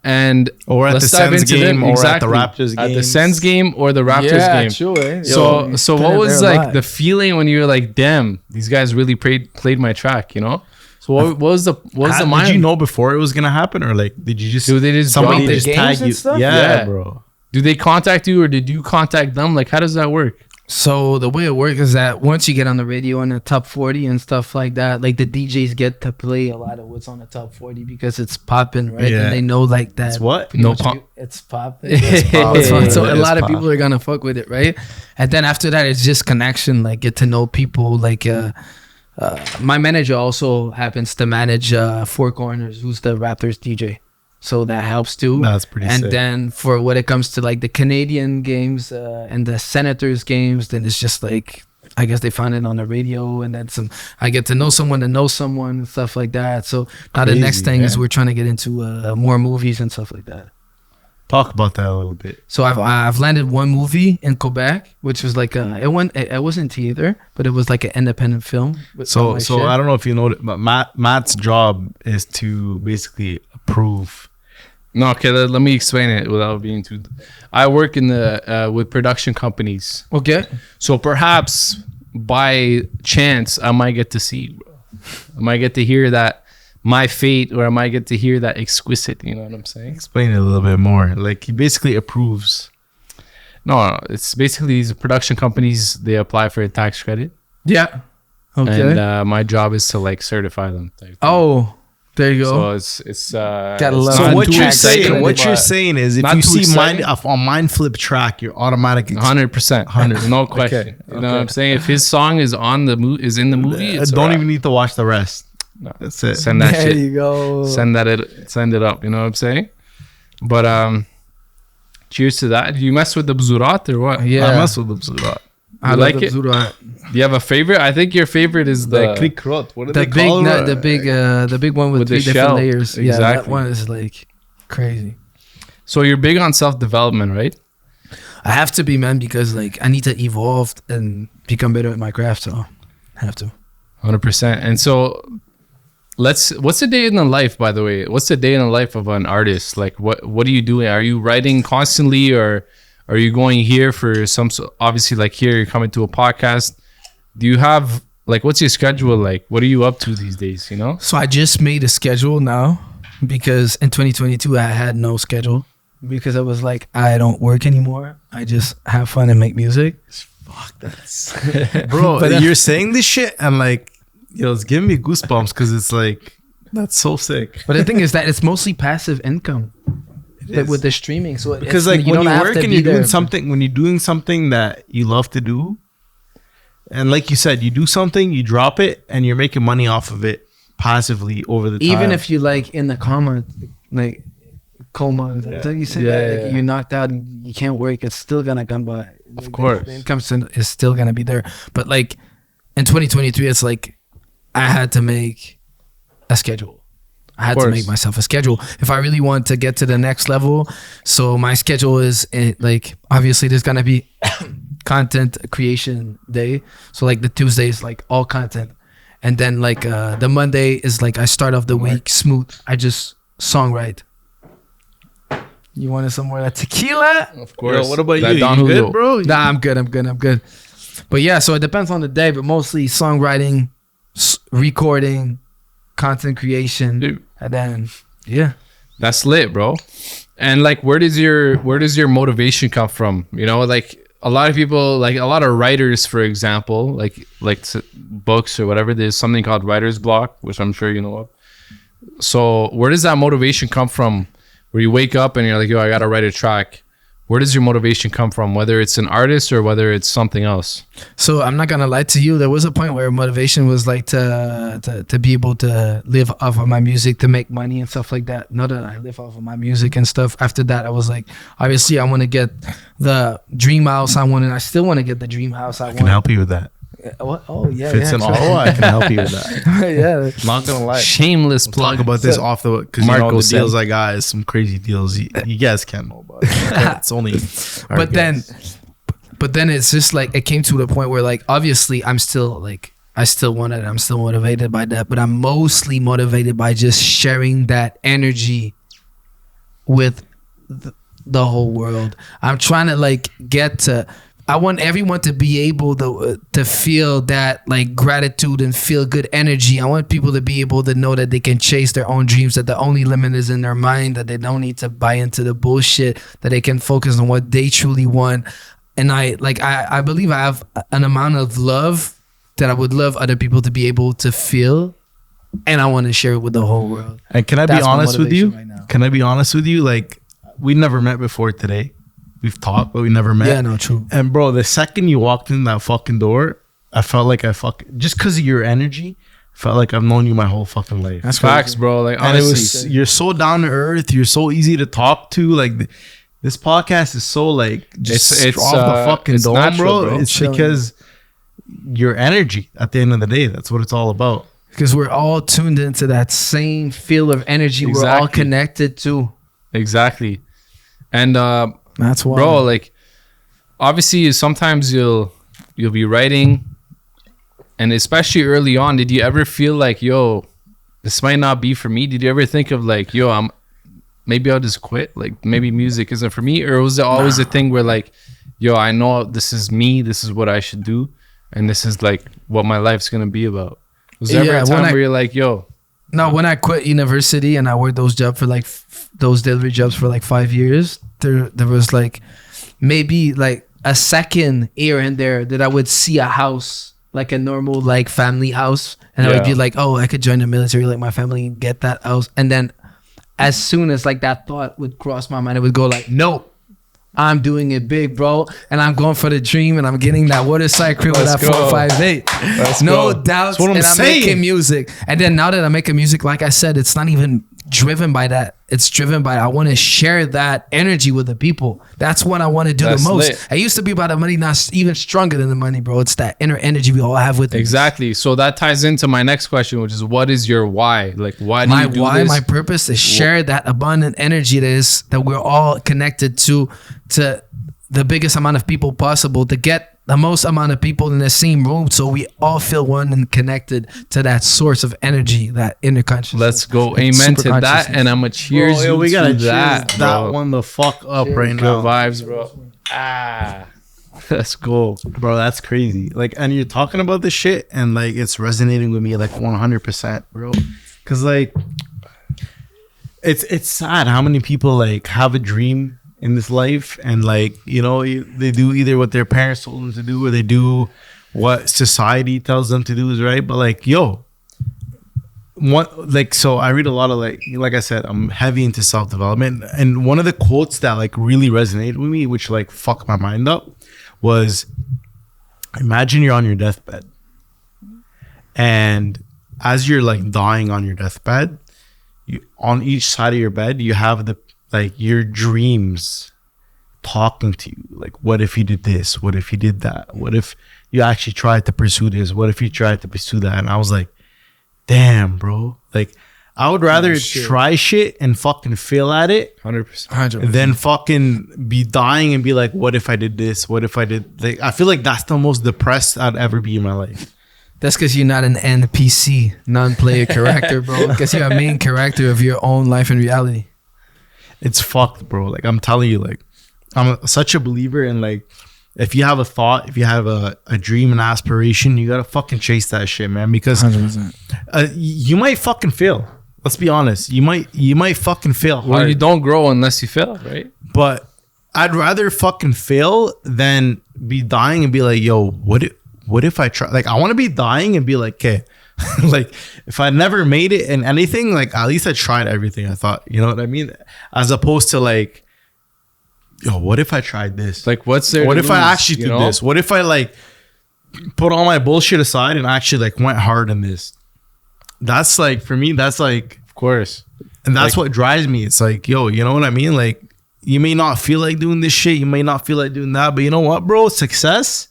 And Or at the let's dive Sens into game, them. or Exactly. at the Raptors game. At the Sens game or the Raptors game. True, eh? So what was like the feeling when you were like, damn, these guys really played my track, So what was the mind? Did you know before it was gonna happen, or like did you just Do they just somebody drop the just games tag and you? stuff? Yeah, bro. Do they contact you, or did you contact them? Like, how does that work? So the way it works is that once you get on the radio and the top 40 and stuff like that, like the DJs get to play a lot of what's on the top 40 because it's popping, right? Yeah. And they know like that. It's what? No It's popping. poppin'. So a It's lot of poppin'. people are gonna fuck with it, right? And then after that, it's just connection, like get to know people. Like my manager also happens to manage Four Corners, who's the Raptors DJ. So that helps too. That's pretty And sick. then for when it comes to like the Canadian games and the Senators games, then it's just like, I guess they found it on the radio, and then I get to know someone and stuff like that. So now the next Crazy, thing is yeah. we're trying to get into more movies and stuff like that. Talk about that a little bit. So I've landed one movie in Quebec, which was like it wasn't theater, but it was like an independent film. So I don't know if you know it, but Matt's job is to basically approve. No, okay. Let me explain it without being too. I work in the with production companies, Okay. so perhaps by chance I might get to see, bro. I might get to hear that My Fate, or I might get to hear that Exquisite. You know what I'm saying? Explain it a little bit more. Like he basically approves. No, it's basically these production companies. They apply for a tax credit, Yeah. Okay. and my job is to like certify them. type thing. Oh, there you go. So it's Gotta it's love not it. So what too you're exciting, saying, but is, if not you too see exciting. on Mindflip track, you're automatic. 100%, no question. You know what I'm saying? If his song is on the is in the movie, it's Don't a wrap. even need to watch the rest. No. That's it. Send that there shit. you go. Send it up. You know what I'm saying? But cheers to that. Do you mess with the bzurat or what? Yeah. I mess with the Bzurat. I like love it? the Zurat. Do you have a favorite? I think your favorite is The the Krikrot. What do The they call it? the big one with With the 3 different shell. layers. Yeah, that Exactly. one is like crazy. So you're big on self-development, right? I have to be, man, because like I need to evolve and become better at my craft. So I have to. 100%. And so what's a day in the life, by the way? What's a day in the life of an artist? Like what are you doing? Are you writing constantly, or are you going here for obviously like here you're coming to a podcast? Do you have like, what's your schedule like? What are you up to these days, So I just made a schedule now because in 2022 I had no schedule because I was like, I don't work anymore. I just have fun and make music. Bro, But, you're saying this shit and like Yo, it's giving me goosebumps because it's like that's so sick. But the thing is that it's mostly passive income with the streaming. So Because like when you work and you're doing something, when you're doing something that you love to do, and like you said, you do something, you drop it, and you're making money off of it passively over the time. Even if you like in the coma, like coma, you said that like, you're knocked out and you can't work, it's still gonna come by. Of course, the income is still gonna be there. But like in 2023, it's like I had to make a schedule. I had to make myself a schedule if I really want to get to the next level. So my schedule is like, obviously there's gonna be content creation day. So like the Tuesday is like all content, and then like the Monday is like I start off the week smooth. I just songwrite. You wanted some more of that tequila? Of course. Yo, what about you? Don You Julio. good, bro? Nah, I'm good. But yeah, so it depends on the day, but mostly songwriting, recording, content creation, Dude. and then yeah. That's lit, bro. And like, where does your motivation come from? You know, like a lot of people, like a lot of writers, for example, like books or whatever. There's something called writer's block, which I'm sure you know of. So where does that motivation come from? Where you wake up and you're like, yo, I gotta write a track. Where does your motivation come from? Whether it's an artist or whether it's something else. So I'm not gonna lie to you. There was a point where motivation was like to be able to live off of my music, to make money and stuff like that. Not that I live off of my music and stuff. After that, I was like, obviously, I want to get the dream house I want, and I still want to get the dream house I want. I can help you with that. What? Oh yeah, If it's in Ottawa, I can help you with that. yeah. Not gonna lie. Shameless plug. Talk about this off the because you know Marco the said. deals I got is some crazy deals. You guys can't know about it. It's only. our But guess. then it's just like it came to the point where like obviously I still want it. I'm still motivated by that, but I'm mostly motivated by just sharing that energy with the whole world. I'm trying to like get to. I want everyone to be able to feel that like gratitude and feel good energy. I want people to be able to know that they can chase their own dreams, that the only limit is in their mind, that they don't need to buy into the bullshit, that they can focus on what they truly want. And I believe I have an amount of love that I would love other people to be able to feel, and I want to share it with the whole world. And can I be That's my honest with you? motivation right now. Can I be honest with you? Like we never met before today. We've talked, but we never met. Yeah, no, true. And bro, the second you walked in that fucking door, I felt like just because of your energy, I felt like I've known you my whole fucking life. That's facts, bro. Like And honestly, you're so down to earth. You're so easy to talk to. Like this podcast is so like just It's off the fucking it's dome, natural, bro. bro. It's Chilling. because your energy at the end of the day. That's what it's all about. Because we're all tuned into that same field of energy. We're all Exactly. connected to. exactly. And That's why, bro, like obviously sometimes you'll be writing, and especially early on, did you ever feel like, yo, this might not be for me? Did you ever think of like, yo, maybe I'll just quit, like maybe music isn't for me? Or was it always a thing where like, yo, I know this is me, this is what I should do, and this is like what my life's gonna be about? Was there ever a time where you're like, yo? No, when I quit university and I worked those jobs for like those delivery jobs for like 5 years, there was like maybe like a second here and there that I would see a house, like a normal like family house, and I would be like, oh, I could join the military, like my family and get that house. And then as soon as like that thought would cross my mind, it would go like, nope, I'm doing it big, bro, and I'm going for the dream, and I'm getting that waterside crib with that Let's go. 458. No doubts. That's what I'm and I'm saying. making music. And then now that I'm making music, like I said, it's not even driven by that. It's driven by I want to share that energy with the people. That's what I want to do That's the most. lit. It used to be about the money, not even stronger than the money, bro. It's that inner energy we all have with Exactly. So that ties into my next question, which is, what is your why? Like, why do my you do why, this? my purpose is share that abundant energy that we're all connected to the biggest amount of people possible, to get the most amount of people in the same room, so we all feel one and connected to that source of energy, that inner consciousness. Let's go. That Amen super to that. consciousnness. And I'm a cheers Bro, yo, you we to gotta that, cheers bro. that one the fuck up right Good now. vibes, bro. Let's go. Bro, that's crazy. Like, and you're talking about this shit, and like it's resonating with me like 100%, bro. Cause like it's sad how many people like have a dream in this life, and like, you know, they do either what their parents told them to do, or they do what society tells them to do is right. But like, yo, so I read a lot of like I said, I'm heavy into self-development, and one of the quotes that like really resonated with me, which like fucked my mind up, was, imagine you're on your deathbed, and as you're like dying on your deathbed, you, on each side of your bed, you have the like your dreams talking to you. Like, what if you did this? What if you did that? What if you actually tried to pursue this? What if you tried to pursue that? And I was like, damn, bro. Like, I would rather try shit and fucking fail at it 100%. than fucking be dying and be like, what if I did this? What if I did? Like, I feel like that's the most depressed I'd ever be in my life. That's because you're not an NPC, non-player character, bro. Because you're a main character of your own life and reality. It's fucked, bro. Like, I'm telling you, like, I'm such a believer in, like, if you have a thought, if you have a dream and aspiration, you gotta fucking chase that shit, man. Because you might fucking fail. Let's be honest. You might fucking fail hard. Well, you don't grow unless you fail, right? But I'd rather fucking fail than be dying and be like, yo, what if I try? Like, I want to be dying and be like, okay, like, if I never made it in anything, like, at least I tried everything I thought. You know what I mean? As opposed to like, yo, what if I tried this? Like, what's there? What to if lose, I actually did this? What if I like put all my bullshit aside and actually like went hard in this? That's like, for me, that's like, Of course. and that's Like- what drives me. It's like, yo, you know what I mean? Like, you may not feel like doing this shit. You may not feel like doing that. But you know what, bro? Success,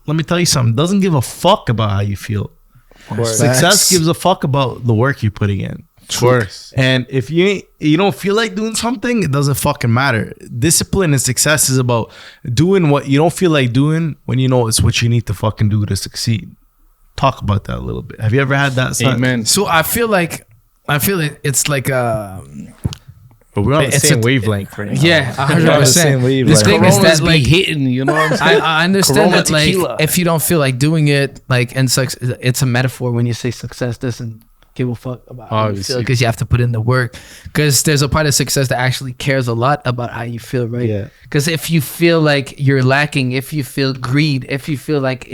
let me tell you something, doesn't give a fuck about how you feel. Success gives a fuck about the work you're putting in. Of course. And if you don't feel like doing something, it doesn't fucking matter. Discipline and success is about doing what you don't feel like doing when you know it's what you need to fucking do to succeed. Talk about that a little bit. Have you ever had that? Amen. So I feel it's like But we're on the It's same a- wavelength right now. yeah, We're on the same 100%. wavelength. The thing is Corona's that be like hitting, you know what I'm saying? I understand Corona that like tequila. if you don't feel like doing it, like, and it's a metaphor when you say success doesn't give a fuck about how you Obviously. feel, because you have to put in the work, because there's a part of success that actually cares a lot about how you feel, right? Yeah. Because if you feel like you're lacking, if you feel greed, if you feel like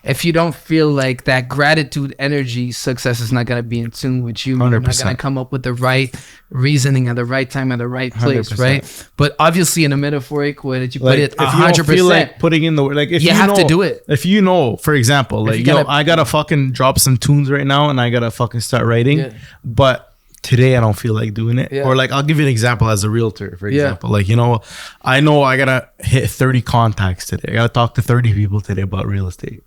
if you don't feel like that gratitude energy, success is not going to be in tune with you. You're not 100%. going to come up with the right reasoning at the right time at the right place, 100%. right? But obviously in a metaphoric way that you Like, put it, if you don't 100%. feel like putting in the work, like if You have to know- do it. If you know, for example, like, you yo, gotta- I gotta fucking drop some tunes right now and I gotta fucking start writing, Yeah. but today I don't feel like doing it. Yeah. Or like, I'll give you an example as a realtor, for Yeah. example. Like, I know I gotta hit 30 contacts today. I gotta talk to 30 people today about real estate.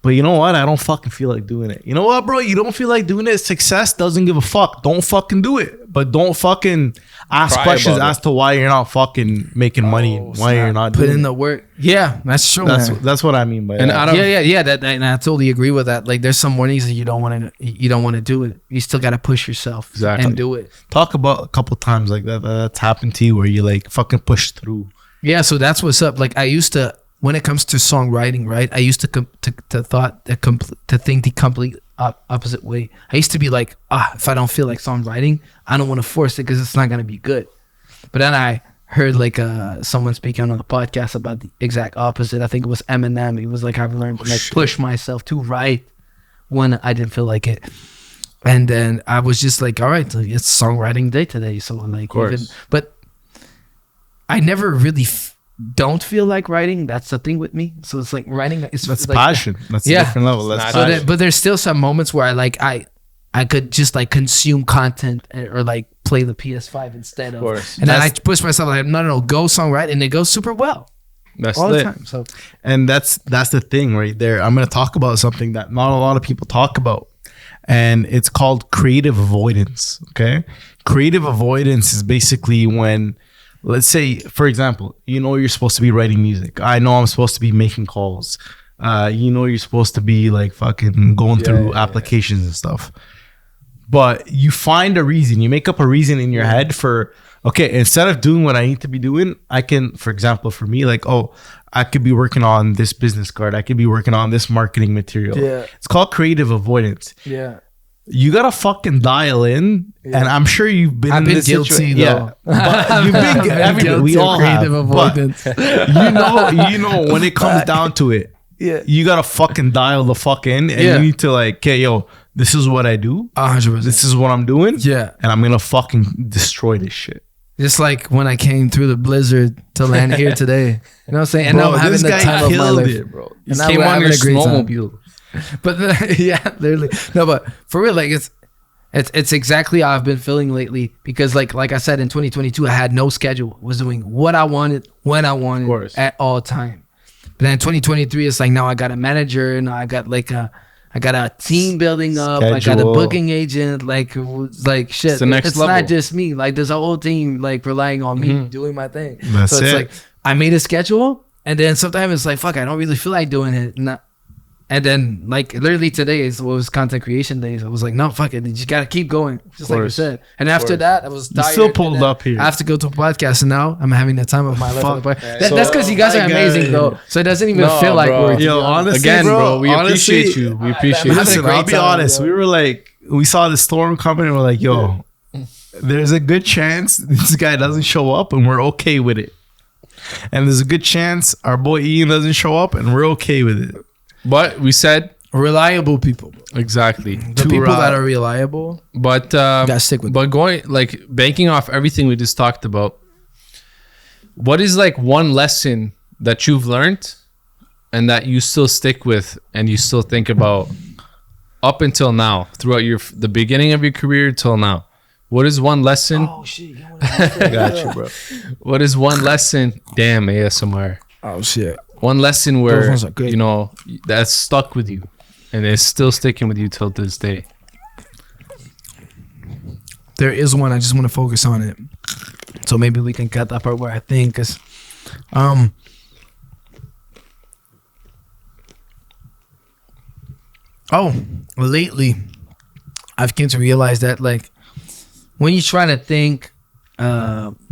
But you know what? I don't fucking feel like doing it. You know what, bro? You don't feel like doing it. Success doesn't give a fuck. Don't fucking do it. But don't fucking ask Cry questions about as to why you're not fucking making money. Why you're not put doing in it. the work. Yeah, that's true. man. That's what I mean by And that. I don't. Yeah. And I totally agree with that. Like, there's some mornings that you don't want to do it. You still got to push yourself Exactly. and do it. Talk about a couple times like that's happened to you where you like fucking push through. Yeah, so that's what's up. Like, I used to, when it comes to songwriting, right? I used to think the complete opposite way. I used to be like, if I don't feel like songwriting, I don't want to force it because it's not gonna be good. But then I heard like someone speaking on the podcast about the exact opposite. I think it was Eminem. He was like, I've learned to like push myself to write when I didn't feel like it. And then I was just like, all right, like, it's songwriting day today. So like, but I never really don't feel like writing. That's the thing with me. So it's like writing. That's like, passion. That's Yeah. a different level. That's So passion. but there's still some moments where I could just like consume content or like play the PS5 instead of. course. And then I push myself like, no, go songwrite, and it goes super well That's all the lit. time. So And that's the thing right there. I'm going to talk about something that not a lot of people talk about. And it's called creative avoidance. Okay. Creative avoidance is basically when, let's say, for example, you're supposed to be writing music. I know I'm supposed to be making calls. You're supposed to be like fucking going through applications and stuff. But you find a reason, you make up a reason in your head for, okay, instead of doing what I need to be doing, I can, for example, for me, like, I could be working on this business card. I could be working on this marketing material. Yeah. It's called creative avoidance. yeah. You gotta fucking dial in, and I'm sure you've been. I've in been this guilty, situation. though. Yeah, but you've been. I've been Everybody, we guilty of all creative have. avoidance. But you know, when it comes down to it, Yeah. you gotta fucking dial the fuck in, and Yeah. you need to like, okay, yo, this is what I do. 100%. This is what I'm doing. Yeah. And I'm gonna fucking destroy this shit. Just like when I came through the blizzard to land here today. You know what I'm saying? And now I'm having this the guy time of my killed life. it, bro. And now Came we're on having your a great time. snowmobile. But yeah, literally. No, but for real, like it's exactly how I've been feeling lately. Because like I said, in 2022, I had no schedule. Was doing what I wanted, when I wanted, course. at all time. But then in 2023, it's like now I got a manager and I got a team building up. I got a Schedule. booking agent. Like shit. It's the next it's level. not just me. Like there's a whole team like relying on me doing my thing. That's so it's it. like I made a schedule, and then sometimes it's like fuck, I don't really feel like doing it. And then like literally today was content creation days. I was like, no, fuck it. You just gotta keep going. Just like you course. said. And after that, I was You tired. still and pulled then up here. I have to go to a podcast, and now I'm having the time of my life. Fuck. on the podcast. So, That's because you guys are my amazing guy- though. So it doesn't even No, feel like bro. work. Yo, honestly, Again, bro, we honestly, appreciate you. We appreciate I'm you. having a Listen, great I'll be time, honest. bro. We were like, we saw the storm coming, and we're like, yo, there's a good chance this guy doesn't show up, and we're okay with it. And there's a good chance our boy Ian doesn't show up, and we're okay with it. But we said Reliable people. exactly. The Too people raw. that are reliable. But Gotta stick with but going like banking off everything we just talked about, what is like one lesson that you've learned and that you still stick with and you still think about up until now, throughout the beginning of your career till now? What is one lesson? Oh shit. Got you, bro. What is one lesson? Damn, ASMR. Oh shit. One lesson Those where ones are good. you know that's stuck with you and it's still sticking with you till this day. There is one. I just want to focus on it. So maybe we can cut that part where I think, cause, lately, I've came to realize that like when you're trying to think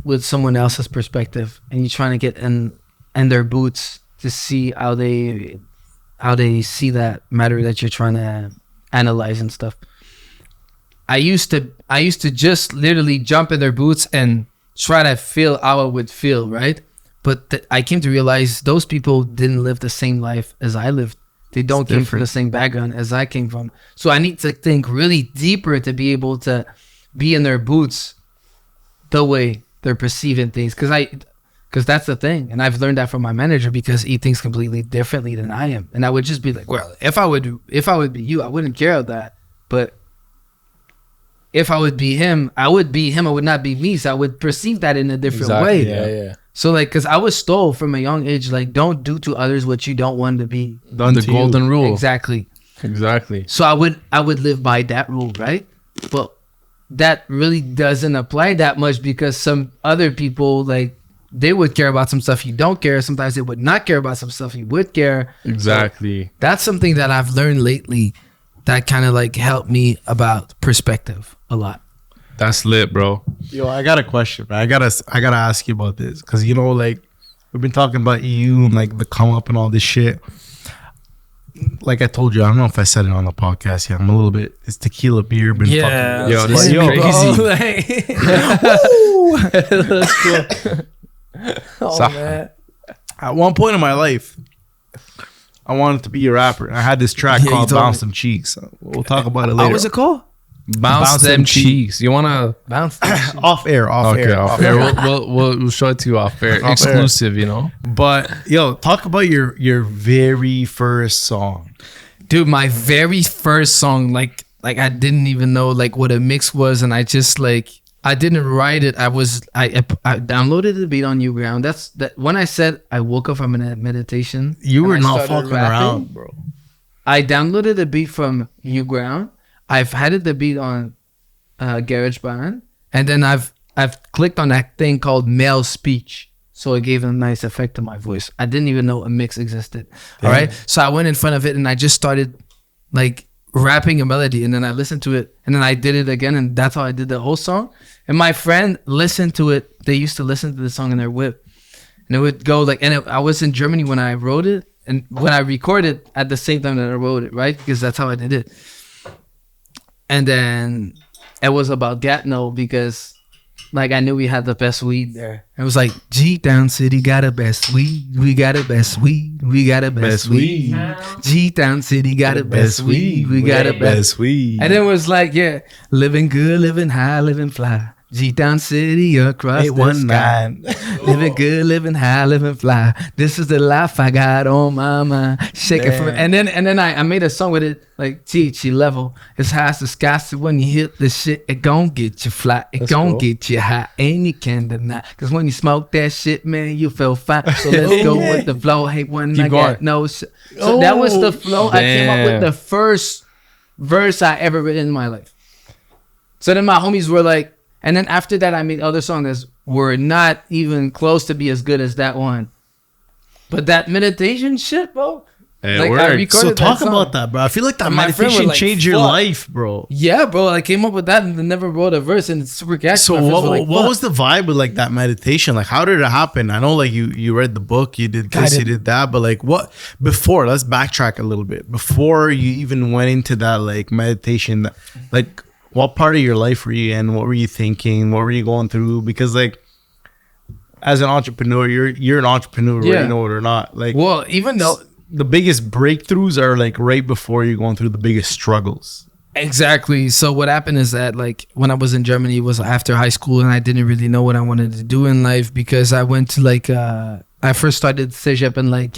with someone else's perspective and you're trying to get in their boots to see how they see that matter that you're trying to analyze and stuff. I used to just literally jump in their boots and try to feel how I would feel, right? But I came to realize those people didn't live the same life as I lived. They don't came from the same background as I came from. So I need to think really deeper to be able to be in their boots the way they're perceiving things. Because that's the thing. And I've learned that from my manager because he thinks completely differently than I am. And I would just be like, well, if I would be you, I wouldn't care of that. But if I would be him, I would be him. I would not be me. So I would perceive that in a different way. Yeah. So like, cause I was told from a young age, like, don't do to others what you don't want to be. Done The to golden you. rule. Exactly. So I would live by that rule, right? But that really doesn't apply that much because some other people, like, they would care about some stuff you don't care. Sometimes they would not care about some stuff you would care. exactly. So that's something that I've learned lately that kind of like helped me about perspective a lot. That's lit, bro. Yo, I got a question, man. I gotta ask you about this because you know, like, we've been talking about EU and like the come up and all this shit. Like I told you, I don't know if I said it on the podcast yet. I'm a little bit. It's tequila beer. Been fucking. Yo, this is Yo, crazy. That's cool. Oh, Sah. man. At one point in my life, I wanted to be a rapper. I had this track Yeah, you called told "Bounce me. Some Cheeks." We'll talk about it later. What was it called? Bounce them cheeks. You wanna? Bounce. Off air. Off Okay, air. off air. We'll show it to you off air. Off air. Exclusive, you know. But yo, talk about your very first song. Dude, my very first song, like I didn't even know like what a mix was, and I just like I didn't write it. I downloaded the beat on Uground. That's that. When I said I woke up from a meditation, You were and I not started fucking rapping, around, bro. I downloaded the beat from Uground. I've had the beat on GarageBand, and then I've clicked on that thing called male speech, so it gave a nice effect to my voice. I didn't even know a mix existed. All right, so I went in front of it and I just started like rapping a melody, and then I listened to it, and then I did it again, and that's how I did the whole song. And my friend listened to it. They used to listen to the song in their whip, and it would go like. I was in Germany when I wrote it, and when I recorded at the same time that I wrote it, right? Because that's how I did it. And then it was about Gatno because like I knew we had the best weed there. It was like G-Town City got the best weed. We got the best weed. We got the best weed. G-Town City got the best weed. We got the best weed. And then it was like, yeah, living good, living high, living fly. G-Town City across the sky. Living good, living high, living fly. This is the life I got on my mind. Shake it for and then I made a song with it like THC level. It's high as the sky, so when you hit the shit, it gon' get you fly. It gon' get you high, and you can't deny. Cause when you smoke that shit, man, you feel fine. So let's go with the flow. Hey, one I got no shit. So that was the flow. I came up with the first verse I ever written in my life. So then my homies were like, and then after that, I made other songs that were not even close to be as good as that one. But that meditation shit, bro. Like, I recorded so talk that about that, bro. I feel like that And my friend meditation were like, changed your fuck. life, bro. Yeah, bro. I came up with that and then never wrote a verse, and it's super catchy. So My friends were what, like, what fuck. was the vibe with like that meditation? Like, how did it happen? I know like you read the book, you did this, you did that, but like what before? Let's backtrack a little bit. Before you even went into that like meditation, like what part of your life were you in? What were you thinking? What were you going through? Because like as an entrepreneur, you're an entrepreneur, whether you know it or not. Like, Well, even though the biggest breakthroughs are like right before you're going through the biggest struggles. Exactly. So what happened is that like when I was in Germany, it was after high school, and I didn't really know what I wanted to do in life because I went to like I first started cégep in like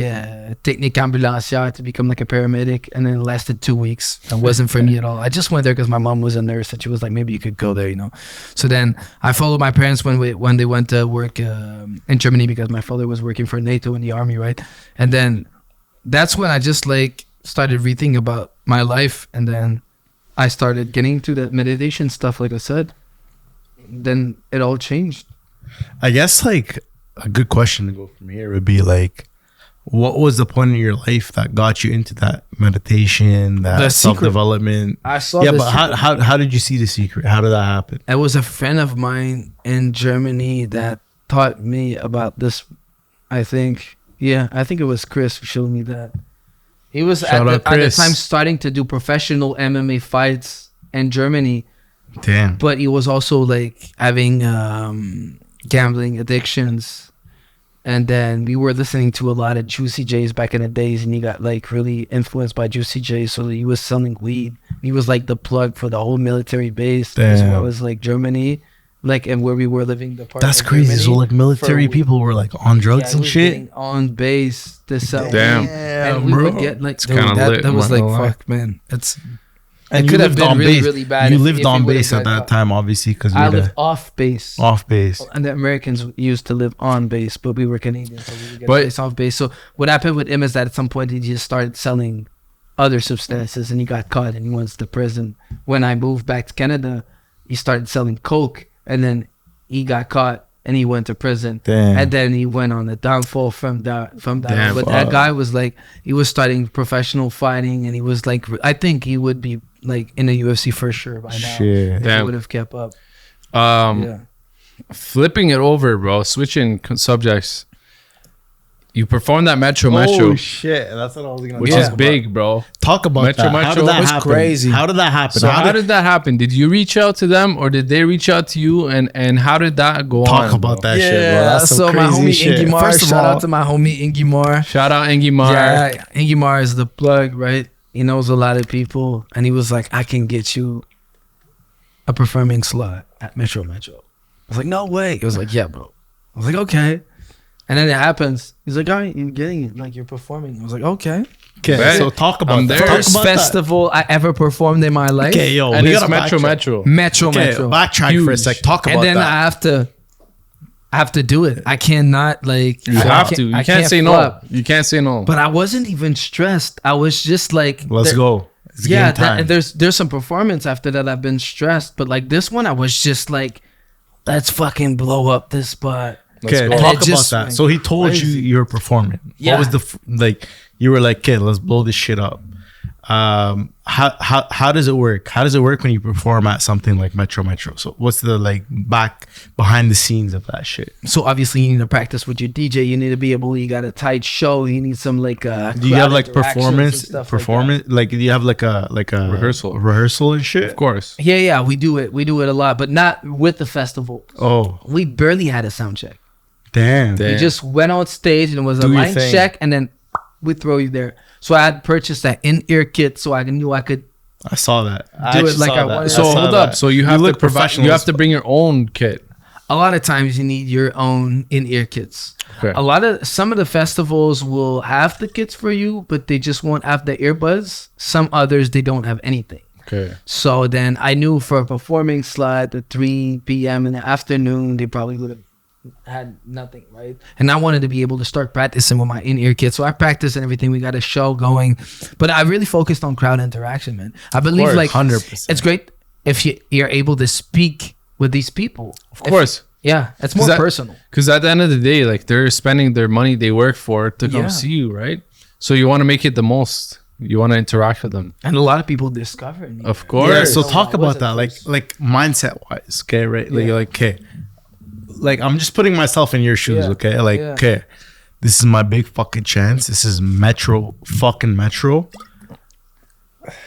technique ambulancière to become like a paramedic, and then it lasted 2 weeks. It wasn't for me at all. I just went there because my mom was a nurse, and she was like, maybe you could go there, you know. So then I followed my parents when they went to work in Germany because my father was working for NATO in the army, right? And then that's when I just like started rethinking about my life, and then I started getting into that meditation stuff, like I said. Then it all changed. I guess like a good question to go from here would be like, what was the point in your life that got you into that meditation, that The secret. self-development? I saw Yeah, The but how did you see The Secret? How did that happen? It was a friend of mine in Germany that taught me about this. I think it was Chris who showed me that. He was at the time starting to do professional MMA fights in Germany. Damn. But he was also like having gambling addictions. And then we were listening to a lot of Juicy J's back in the days, and he got like really influenced by Juicy J. So he was selling weed. He was like the plug for the whole military base as well as like Germany, like and where we were living. That's crazy. Germany So like military people were like on drugs and shit. On base to sell. Damn. And we would get like kinda that was like lit, fuck, man. It's And it you could have lived been on really, base. really bad. You if- lived if on he would've base at got that caught. time, obviously, because I you lived were off base. off base. And the Americans used to live on base, but we were Canadians, so we would get But- base off base. So what happened with him is that at some point he just started selling other substances, and he got caught and he went to prison. When I moved back to Canada, he started selling coke, and then he got caught and he went to prison. Damn. And then he went on the downfall from that. Damn, But that guy was like, he was starting professional fighting, and he was like, I think he would be like in the UFC for sure by now. Shit. If he Damn. would have kept up. Flipping it over, bro. Switching subjects. You performed at Metro, Oh shit! That's what I was gonna. which talk is about. big, bro. Talk about Metro, that. How Metro did that was happen? crazy. How did that happen? So how did that happen? Did you reach out to them, or did they reach out to you? And how did that go on? talk about bro? that shit, bro? That's some so my crazy homie shit. Ingimar, First of shout all, out to my homie Ingimar. Shout out Ingimar. Yeah, Ingimar is the plug, right? He knows a lot of people, and he was like, I can get you a performing slot at Metro. I was like, no way. He was like, yeah, bro. I was like, okay. And then it happens. He's like, all right, you're getting it. Like, you're performing. I was like, okay. okay, Right. so talk about I'm that. there. Talk First about that. festival I ever performed in my life. Okay, yo, And we it's gotta Metro, backtrack. Metro. Okay, Metro. backtrack for a Huge. sec. Talk about And then that. I have to do it. I cannot like. You I have can't- to. You I can't say flop. no. You can't say no. But I wasn't even stressed. I was just like, Let's there- go. It's Yeah, game time. there's some performance after that I've been stressed, but like this one I was just like, let's fucking blow up this spot. Okay, go. talk And it about just that. went So he told crazy. you you're performing. Yeah. What was the like? You were like, kid, let's blow this shit up. how does it work? How does it work when you perform at something like Metro? So what's the like behind the scenes of that shit? So obviously you need to practice with your DJ. You need to be able. You got a tight show. You need some like. Do you have like performance? Like do you have like a rehearsal and shit? Of course. Yeah. We do it a lot, but not with the festival. Oh, we barely had a sound check. Damn. We just went on stage and it was a Do your mic thing. check, and then we throw you there. So I had purchased that in-ear kit, so I knew I could. I saw that. Do it like I wanted. So hold up. So you have to provide. You have to bring your own kit. A lot of times you need your own in-ear kits. Okay. Some of the festivals will have the kits for you, but they just won't have the earbuds. Some others they don't have anything. Okay. So then I knew for a performing slot at 3 p.m. in the afternoon, they probably would have had nothing, right? And I wanted to be able to start practicing with my in-ear kit. So I practiced and everything. We got a show going. But I really focused on crowd interaction, man. I believe like 100%. it's great if you're able to speak with these people. Of course. Yeah, it's more personal. Because at the end of the day, like they're spending their money they work for to come see you, right? So you want to make it the most. You want to interact with them. And a lot of people discover me. Of course. Yeah, so talk about that, like mindset wise, okay, right? Like, you're like, okay, like I'm just putting myself in your shoes, okay? Like, okay, this is my big fucking chance. This is fucking Metro.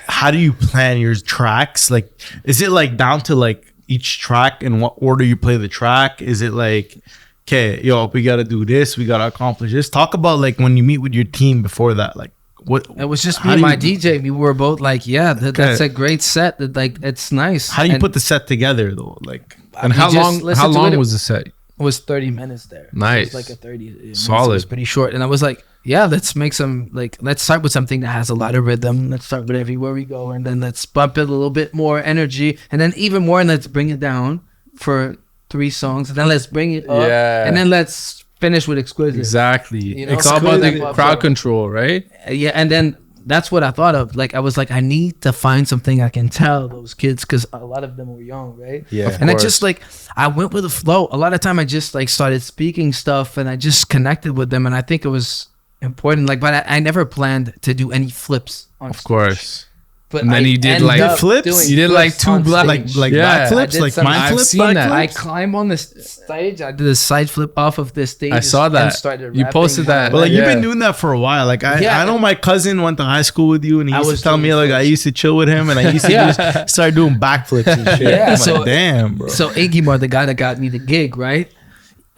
How do you plan your tracks? Like, is it like down to like each track and what order you play the track? Is it like, okay, yo, we gotta do this, we gotta accomplish this? Talk about like when you meet with your team before that, like. What it was just me and my DJ. We were both like, that's a great set. That like it's nice. How do you put the set together though? Like, and how long was the set? It was 30 minutes there. Nice. It was like a 30 solid. It was pretty short. And I was like, let's make some let's start with something that has a lot of rhythm. Let's start with Everywhere We Go, and then let's bump it a little bit more energy, and then even more, and let's bring it down for 3 songs, and then let's bring it up, and then let's finish with Exquisite. Exactly. You know? It's all about the crowd control, right? Yeah, and then that's what I thought of. Like, I was like, I need to find something I can tell those kids, because a lot of them were young, right? Yeah. And I just like, I went with the flow. A lot of time I just like started speaking stuff, and I just connected with them, and I think it was important. Like, but I never planned to do any flips on stage. Of course. But and then you did like flips. You did like 2 black, like backflips, like Mindflip. I've seen that. I climbed on the stage. I did a side flip off of this stage. I saw that. And started You posted that. But like you've been doing that for a while. Like I know my cousin went to high school with you, and he used to tell me like I used to chill with him, and I used to just start doing backflips and shit. Yeah. So like, damn, bro. So Igimar, the guy that got me the gig, right?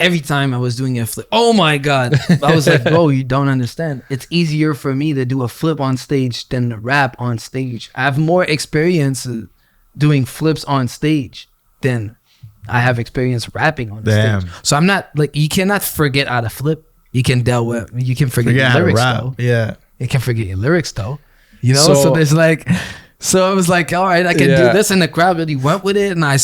Every time I was doing a flip, oh my God. I was like, bro, you don't understand. It's easier for me to do a flip on stage than to rap on stage. I have more experience doing flips on stage than I have experience rapping on the stage. So I'm not like, you cannot forget how to flip. You can you can forget your lyrics though. Yeah. You can forget your lyrics though. You know, so there's like, so I was like, all right, I can do this, and the crowd really went with it, and I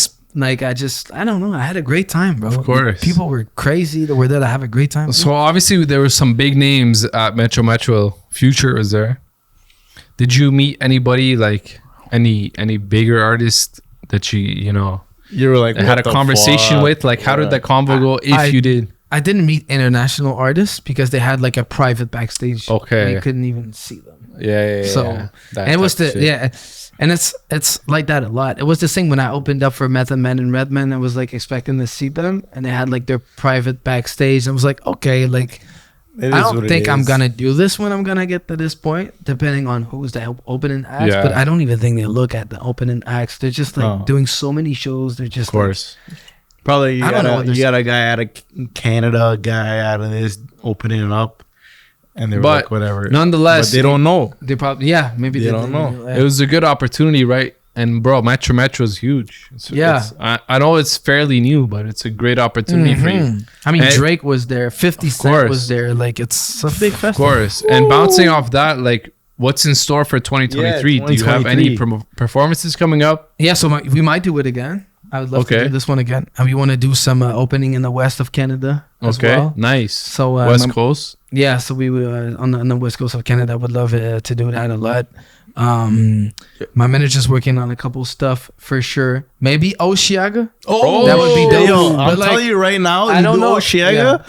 don't know. I had a great time, bro. Of course. People were crazy. They were there to have a great time. So obviously there were some big names at Metro. Future was there. Did you meet anybody like any bigger artists that you were like had a conversation with? Like how did that convo go if you did? I didn't meet international artists because they had like a private backstage. Okay. You couldn't even see them. Yeah. So and it was and it's like that a lot. It was the same when I opened up for Method Man and Redman. I was like expecting to see them, and they had like their private backstage. I was like, okay, like I don't think I'm gonna do this when I'm gonna get to this point, depending on who's the opening acts. But I don't even think they look at the opening acts. They're just like doing so many shows. They're just of course. Probably you got a guy out of Canada, a guy out of this opening it up. And they were like, whatever. Nonetheless, but they don't know. They probably, maybe they don't know. It was a good opportunity, right? And bro, Metro is huge. I know it's fairly new, but it's a great opportunity for you. I mean, Drake was there, 50 Cent was there. Like, it's a big festival. Of course. Woo! And bouncing off that, like, what's in store for 2023? Do you have any performances coming up? Yeah, so we might do it again. I would love to do this one again. And we want to do some opening in the west of Canada as well. Nice. So West Coast? Yeah, so we were on the west coast of Canada. I would love to do that a lot. My manager's working on a couple stuff for sure. Maybe Oshiaga. Oh, that would be dope. Yo, I'll tell you right now, I don't know Oshiaga.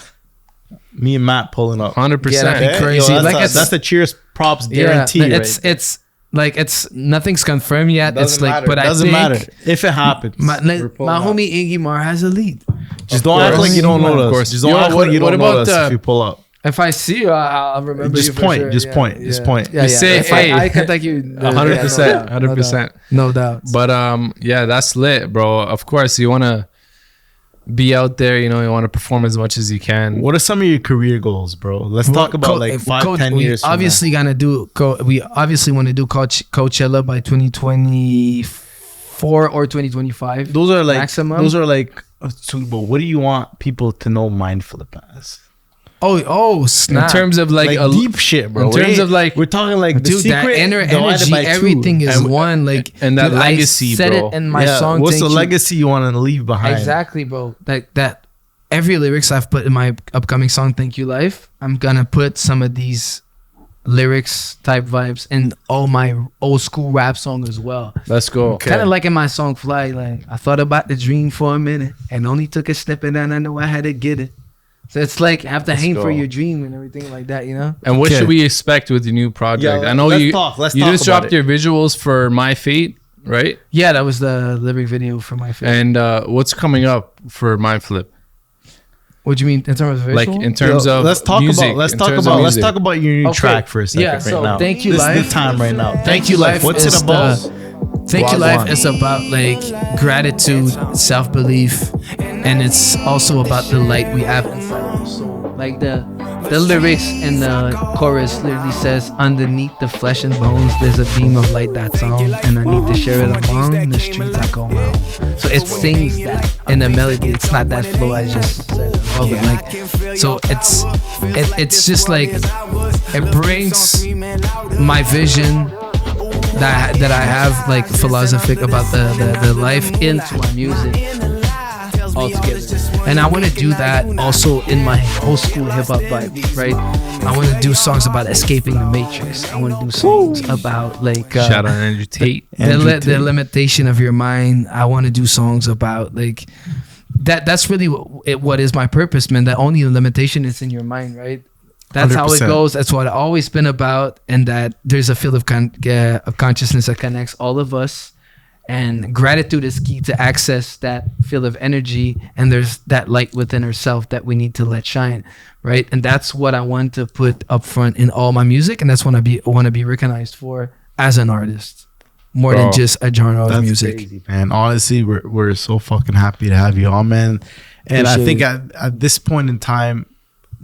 Yeah. Me and Matt pulling up. 100%. Yeah, that'd be crazy. Yo, that's the cheers props guarantee. It's Like it's nothing's confirmed yet. Doesn't It's like, matter. but Doesn't I matter think if it happens. my We're pulling up. homie Iggy Mar has a lead. Just don't act like you don't know Of us. course. Just don't Yo, act what- like you what don't know about us the- if you pull up. If I see you, I'll remember Just you for point, sure. just point, just point. Yeah, You say, If hey. I contact you, 100%, 100%. No doubt. But yeah, that's lit, bro. Of course, you want to be out there. You know, you want to perform as much as you can. What are some of your career goals, bro? Let's talk about like 5-10 years. From Obviously, we obviously want to do Coachella by 2024 or 2025. now. Those are like maximum. Those are like. But what do you want people to know Mindflip as? Oh, snap! In terms of like, a deep shit, bro. in terms of like, we're talking like the Dude, that secret energy, divided by two. everything is And- one. Like, and that dude, legacy, I said bro. it in my yeah, song. what's Thank the You. legacy you want to leave behind? Exactly, bro. That every lyrics I've put in my upcoming song, Thank You Life, I'm gonna put some of these lyrics type vibes in all my old school rap song as well. let's go. Okay. Kind of like in my song Fly, like I thought about the dream for a minute and only took a step and then I know I had to get it. So it's like have to hang go. for your dream and everything like that, you know? And what Okay. should we expect with your new project? Yeah, I know let's you. talk. Let's you talk just about dropped it. your visuals for My Fate, right? Yeah, that was the lyric video for my favorite. And what's coming up for Mindflip? What do you mean in terms of visual? Like in terms Yo, of let's talk music, about let's in talk terms of about let's music. talk about your new Okay. track for a second Yeah, right so now. Thank You This Life. is the time right now. Thank You Life. What's is it about? Thank You Wagwan. Life is about like gratitude, self-belief, and it's also about the light we have inside our soul. Like the lyrics in the chorus literally says, underneath the flesh and bones, there's a beam of light that's on, and I need to share it among the streets I call my own. So it sings that in the melody. It's not that flow I just said. But like, so it's just like it brings my vision that I have, like philosophic about the life into my music altogether. And I want to do that also in my old school hip hop vibe, right? I want to do songs about escaping the matrix. I want to do songs about like Shout out Andrew Tate. the limitation of your mind. I want to do songs about like that's really what is my purpose, man. That only the limitation is in your mind, right? That's how it 100%. goes. That's what I've always been about, and that there's a field of consciousness that connects all of us, and gratitude is key to access that field of energy, and there's that light within ourselves that we need to let shine, right? And that's what I want to put up front in all my music, and that's what I want to be recognized for as an artist, more than Bro, just a genre of That's music. crazy, man. Honestly, we're so fucking happy to have you on, man. And I think at this point in time,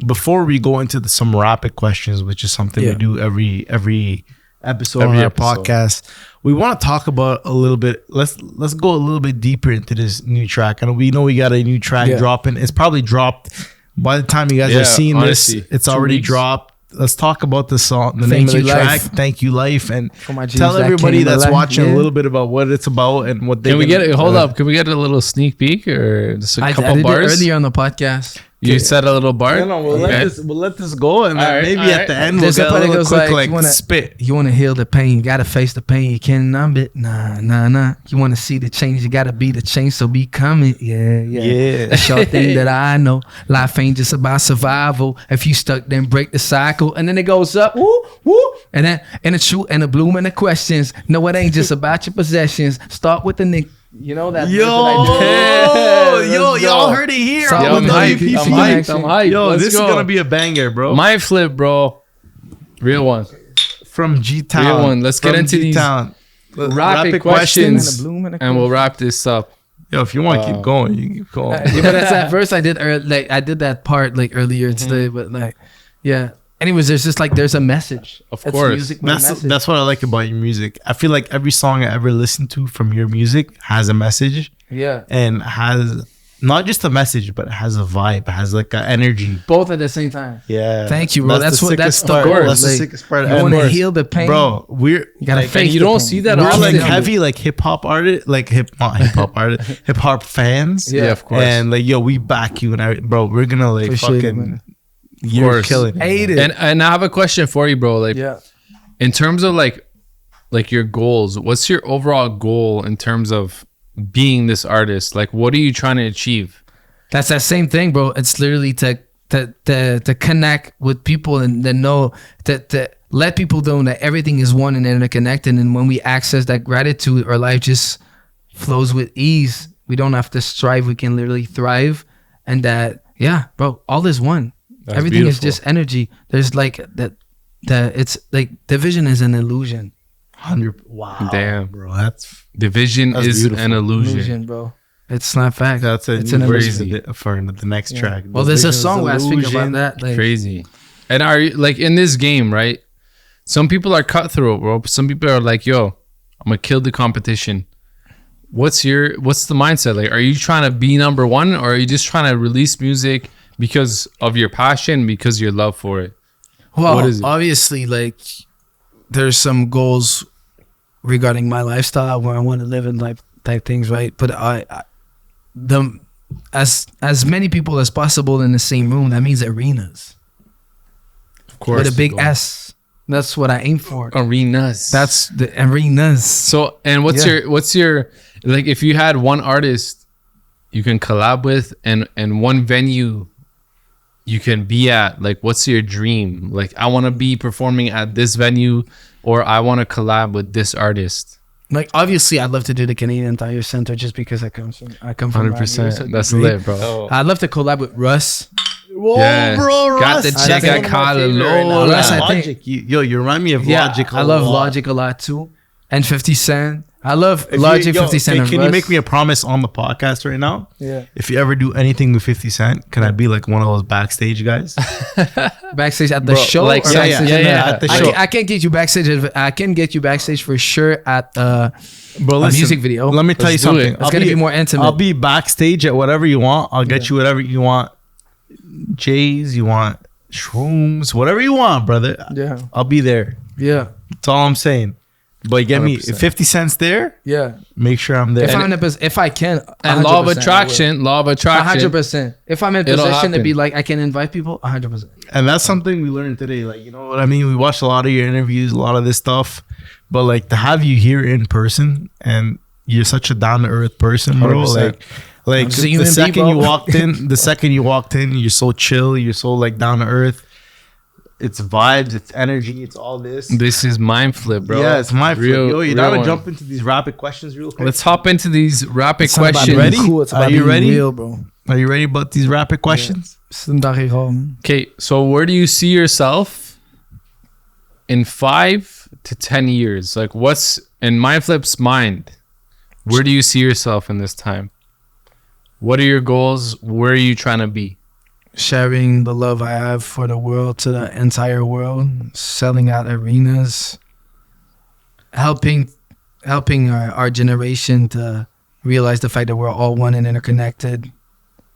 before we go into some rapid questions, which is something we do every episode Every on our episode. podcast, we want to talk about a little bit. Let's go a little bit deeper into this new track. And we know we got a new track dropping. It's probably dropped by the time you guys Yeah, are seeing honestly, this. It's 2 already weeks. dropped. Let's talk about the song, the Thank name of You the track. Life. Thank You Life, and For my tell dreams that everybody came that's alive, watching yeah. a little bit about what it's about and what they Can we get it? Hold up. Can we get a little sneak peek or just a I couple did bars? it earlier on the podcast. You said a little bar. No, we'll Okay. let this go, and then Alright, maybe alright. at the end There's we'll a get a part that little goes quick like, you wanna- spit. You want to heal the pain, you got to face the pain. You can't numb it. Nah. You want to see the change, you got to be the change. So become it. Yeah. That's your thing that I know. Life ain't just about survival. If you stuck, then break the cycle. And then it goes up. Woo. And then, and the truth and the bloom and the questions. No, it ain't just about your possessions. Start with the nigga. You know that. verse that I did? Yo, y'all heard it here. So Yo, on I'm the hyped. WPP. I'm hyped. I'm hyped. Yo, Let's this go. is gonna be a banger, bro. Mindflip, bro. Real one. From G Town. Real one. Let's get into these rapid questions, And the bloom and the and we'll wrap this up. Yo, if you want to keep going, you keep going. Yeah, but that's that verse I did like I did that part like earlier today, but like yeah. Anyways, there's just like there's a message. Of It's course. music with a That's message. that's what I like about your music. I feel like every song I ever listened to from your music has a message Yeah. and has not just a message, but it has a vibe. It has like an energy. Both at the same time. Yeah. Thank you, bro. That's the what- that's sickest the part. goal. That's the Like, sickest part. You And want to we're- heal the pain. Bro, we're You gotta like, face you the don't pain. see that we're often. like Yeah. heavy like hip hop artists, like hip hop fans. Yeah, of course. And like, yo, we back you, and bro, we're gonna like Appreciate it, fucking. man. You're course. killing it. Hate it. And I have a question for you, bro. Like, Yeah. in terms of like your goals, what's your overall goal in terms of being this artist? Like, what are you trying to achieve? That's that same thing, bro. It's literally to to connect with people and to know to let people know that everything is one and interconnected. And when we access that gratitude, our life just flows with ease. We don't have to strive. We can literally thrive. And that, yeah, bro, all is one. That's Everything is beautiful. just energy. There's like that it's like division is an illusion. 100. Wow. Damn. bro. That's Division That's is beautiful. an illusion. Illusion, bro. It's not fact. it's an new verse illusion. for the next Yeah. track. Well, there's a Division is song where I speak illusion. about that. Like, Crazy. And are you like in this game, right? Some people are cutthroat, bro. Some people are like, yo, I'm gonna kill the competition. What's the mindset? Like, are you trying to be number one, or are you just trying to release music because of your passion, because your love for it? well, What is it? obviously, like, there's some goals regarding my lifestyle where I want to live in life type things, right? But as many people as possible in the same room, that means arenas Of course. with a big S. That's what I aim for. Arenas. That's the arenas. so. And what's Yeah. your like? If you had one artist you can collab with, and one venue you can be at, like, what's your dream? Like, I want to be performing at this venue, or I want to collab with this artist. Like, obviously, I'd love to do the Canadian Tire Center just because I come from 100%. That's lit, bro. I'd love to collab with Russ. Whoa, Yes. bro. Got the Russ. check That's I one of my caught favorite low. right now. Russ, I think- Logic. You remind me of Yeah, Logic. I love a lot. Logic a lot too, and 50 Cent. I love If Logic, you, 50 Cent. Can, and can you Russ. make me a promise on the podcast right now? Yeah. If you ever do anything with 50 Cent, can I be like one of those backstage guys? backstage at the Bro, show? like, or yeah, backstage yeah, in the- yeah, at the I show. can- I can't get you backstage. I can get you backstage for sure at Bro, a music video. Let me tell you Let's do something. it. It's gonna be more intimate. I'll be backstage at whatever you want. I'll get you whatever you want. J's, you want shrooms, whatever you want, brother. Yeah. I'll be there. Yeah. That's all I'm saying. But get me 100%. if 50 Cent's there, Yeah. make sure I'm there. If I'm in a if I can, And law of 100%, attraction, law of attraction. 100%. If I'm in a It'll position to happen. be like, I can invite people, 100%. And that's something we learned today. Like, you know what I mean? We watched a lot of your interviews, a lot of this stuff. But like to have you here in person, and you're such a down to earth person, bro. 100%. Like just a the human second being, you bro. walked in, you're so chill, you're so like down to earth. It's vibes, it's energy, it's all this. This is Mindflip, bro. Yeah, it's my Real- Yo, you real gotta one. jump into these rapid questions real quick. Let's hop into these rapid It's not about questions. being Ready? Cool. It's Are about you being ready? real, bro. Are you ready about these rapid questions? Okay, so where do you see yourself in 5 to 10 years? Like, what's in Mindflip's mind? Where do you see yourself in this time? What are your goals? Where are you trying to be? Sharing the love I have for the world to the entire world, selling out arenas, helping our generation to realize the fact that we're all one and interconnected,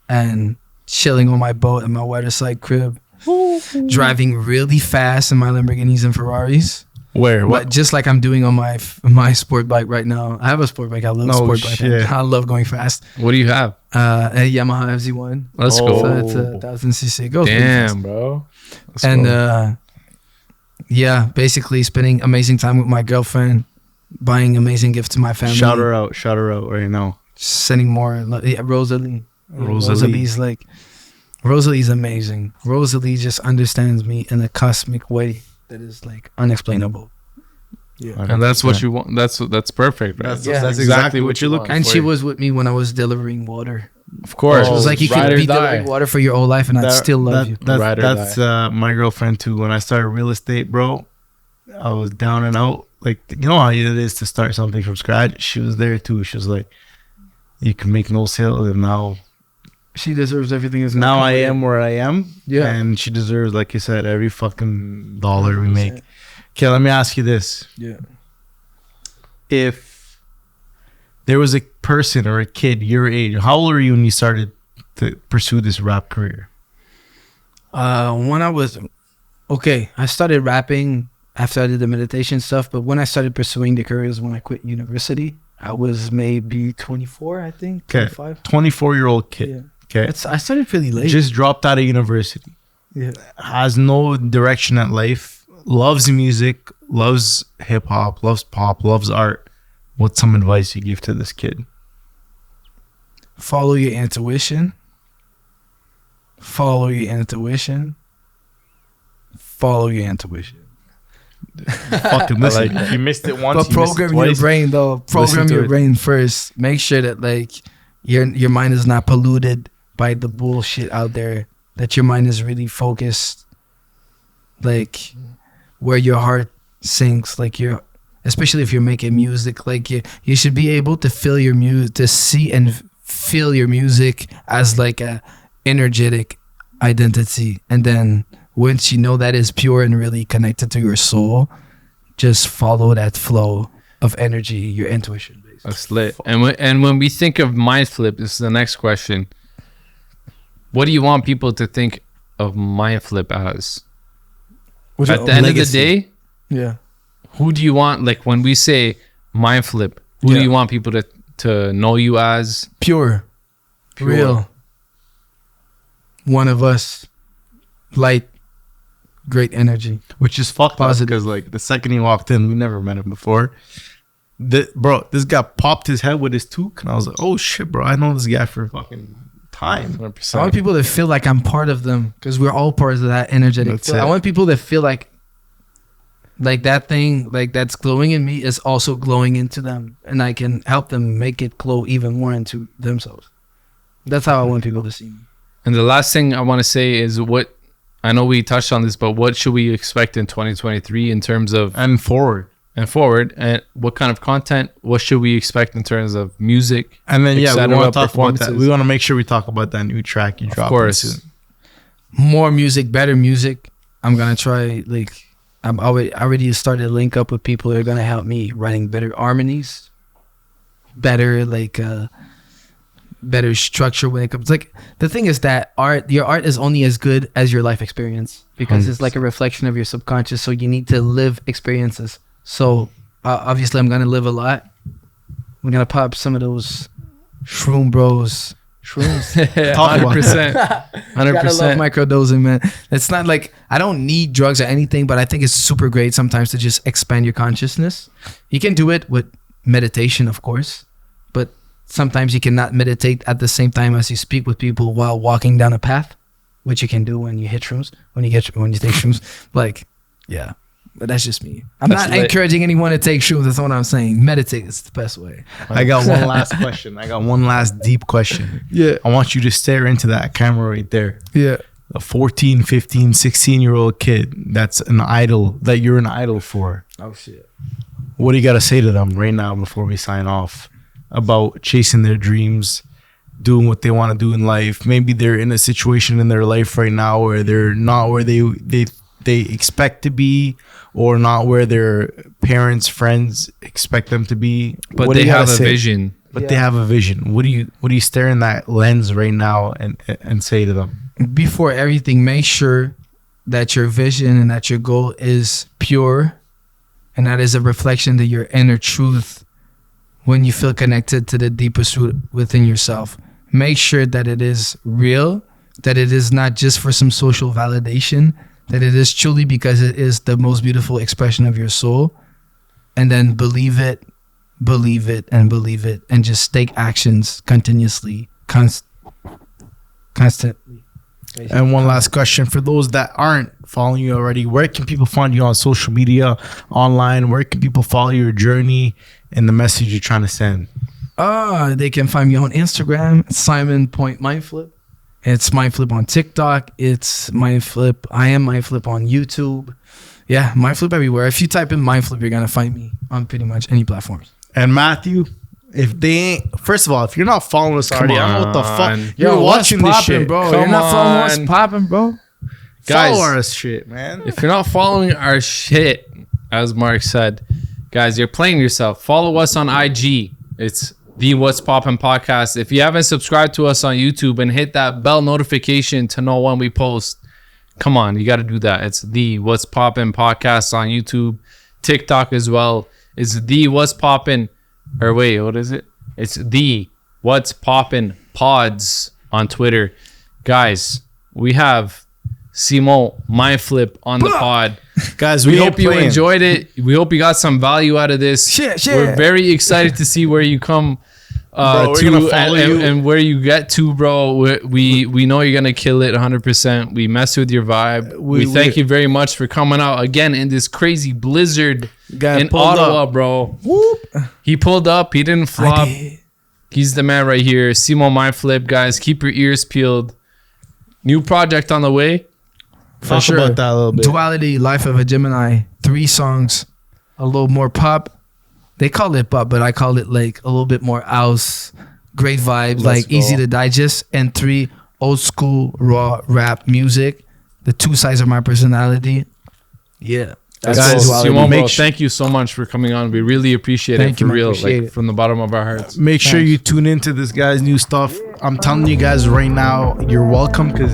and chilling on my boat at my waterside crib, driving really fast in my Lamborghinis and Ferraris. Where? But just like I'm doing on my sport bike right now. I have a sport bike. I love No sport bike. shit. I love going fast. What do you have? A Yamaha FZ1. Let's Oh. go. So it's a 1000cc. It goes pretty fast. Damn, bro. Let's And go. yeah, basically spending amazing time with my girlfriend, buying amazing gifts to my family. Shout her out right now. Sending more. Yeah, Rosalie. Rosalie's like, Rosalie's amazing. Rosalie just understands me in a cosmic way that is like unexplainable. And that's what you want. That's perfect, right? That's, Yeah. that's exactly what you're looking And for. she was with me when I was delivering water. Of course. She was like, you Ride can or be die. delivering water for your whole life, and I'd still love you. Ride or That's my girlfriend too. When I started real estate, bro, I was down and out. Like, you know how it is to start something from scratch. She was there too. She was like, you can make no sales, and now She deserves everything. Is now I am where I am. Yeah. And she deserves, like you said, every fucking dollar we make. Okay, let me ask you this. Yeah. If there was a person or a kid your age, how old were you when you started to pursue this rap career? When I was I started rapping after I did the meditation stuff, but when I started pursuing the career was when I quit university. I was maybe 24, I think. Okay. 25. 24-year-old kid. Yeah. Okay. I started pretty late. Just dropped out of university. yeah. Has no direction at life. Loves music. Loves hip hop. Loves pop. Loves art. What's some advice you give to this kid? Follow your intuition Follow your intuition. Follow your intuition. Fucking listen. If you missed it once, But program your brain though. Program your brain first. Make sure that like your mind is not polluted by the bullshit out there. That your mind is really focused, like where your heart sinks. Like especially if you're making music, like you should be able to feel your music, to see and feel your music as like a energetic identity, and then once you know that is pure and really connected to your soul, just follow that flow of energy, your intuition. Basically. That's lit. And when we think of Mindflip, this is the next question. What do you want people to think of Mindflip as? At the end of the day, yeah. Who do you want? Like when we say Mindflip, who do you want people to know you as? Pure. Real. One of us. Light. Great energy. Which is fucked up because like the second he walked in, we never met him before. Bro, this guy popped his head with his toque, and I was like, oh shit, bro, I know this guy for fucking time. 100%. I want people to feel like I'm part of them because we're all part of that energetic. I want people to feel like that thing, like that's glowing in me is also glowing into them, and I can help them make it glow even more into themselves. That's how I want people to see me. And the last thing I want to say is what I know we touched on this, but what should we expect in 2023 in terms of and forward, and what kind of content? What should we expect in terms of music? And then we want to talk about that. We want to make sure we talk about that new track you dropped. Of course, more music, better music. I'm gonna try. Like I already started to link up with people who are gonna help me writing better harmonies, better better structure when it comes. Like the thing is that your art is only as good as your life experience because 100%. It's like a reflection of your subconscious. So you need to live experiences. So obviously I'm gonna live a lot. We're gonna pop some of those shrooms. 100%. 100%. Gotta love microdosing, man. It's not like I don't need drugs or anything, but I think it's super great sometimes to just expand your consciousness. You can do it with meditation, of course, but sometimes you cannot meditate at the same time as you speak with people while walking down a path, which you can do when you hit shrooms, when you take shrooms. Like, yeah, but that's just me. I'm not encouraging anyone to take shrooms. That's what I'm saying. Meditate is the best way. I got one last question. I got one last deep question. Yeah. I want you to stare into that camera right there. Yeah. A 14, 15, 16-year-old kid that's an idol, that you're an idol for. Oh, shit. What do you got to say to them right now before we sign off about chasing their dreams, doing what they want to do in life? Maybe they're in a situation in their life right now where they're not where they expect to be, or not where their parents, friends expect them to be. But they have a vision. But they have a vision. What do you stare in that lens right now and say to them? Before everything, make sure that your vision and that your goal is pure, and that is a reflection of your inner truth. When you feel connected to the deepest root within yourself, make sure that it is real, that it is not just for some social validation, that it is truly because it is the most beautiful expression of your soul. And then believe it, and just take actions continuously, constantly. And one last question for those that aren't following you already: where can people find you on social media, online? Where can people follow your journey and the message you're trying to send? They can find me on Instagram, Simon.Mindflip. It's Mindflip on TikTok. It's Mindflip. I am Mindflip on YouTube. Yeah, Mindflip everywhere. If you type in Mindflip, you're gonna find me on pretty much any platforms. And Matthew, if they ain't, first of all, if you're not following us already, I don't know what the fuck you're watching this shit, bro. You're not following what's popping, bro. Guys, follow our shit, man. If you're not following our shit, as Mark said, guys, you're playing yourself. Follow us on IG. It's the What's Poppin' Podcast. If you haven't subscribed to us on YouTube and hit that bell notification to know when we post, come on, you got to do that. It's the What's Poppin' Podcast on YouTube, TikTok as well. It's the What's Poppin'. Or wait, what is it? It's the What's Poppin' Pods on Twitter. Guys, we have Simon Mindflip on the pod. Guys, we hope you enjoyed it. We hope you got some value out of this. Shit. We're very excited to see where you come Bro, we're gonna follow you. and where you get to, bro. We know you're gonna kill it 100%. We mess with your vibe. We thank you very much for coming out again in this crazy blizzard in Ottawa, bro. Whoop. He pulled up. He didn't flop. He's the man right here. Simo Mindflip, guys. Keep your ears peeled. New project on the way. Talk about that a little bit. Duality, Life of a Gemini. 3 songs, a little more pop. They call it pop, but I call it like a little bit more house, great vibes, like easy to digest. And 3 old school raw rap music. The 2 sides of my personality. Yeah. Guys, Simon, bro, thank you so much for coming on. We really appreciate it, for real, like from the bottom of our hearts. Make sure you tune into this guy's new stuff. I'm telling you guys right now, you're welcome, because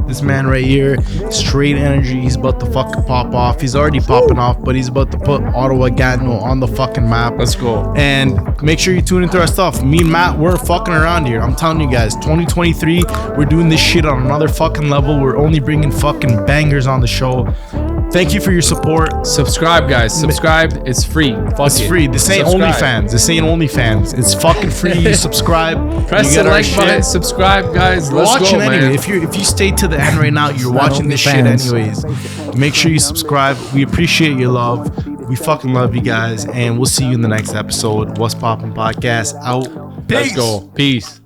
this man right here, straight energy. He's about to fucking pop off. He's already popping off, but he's about to put Ottawa Gatineau on the fucking map. Let's go. And make sure you tune into our stuff. Me and Matt, we're fucking around here. I'm telling you guys, 2023, we're doing this shit on another fucking level. We're only bringing fucking bangers on the show. Thank you for your support. Subscribe, guys. Subscribe. It's free. It's free. This ain't OnlyFans. This ain't OnlyFans. It's fucking free. You subscribe. Press the like button. Subscribe, guys. Let's watching go, anyway. man. If you stay to the end right now, you're watching this shit anyways. Make sure you subscribe. We appreciate your love. We fucking love you guys, and we'll see you in the next episode. What's Poppin' Podcast out. Let's go. Peace.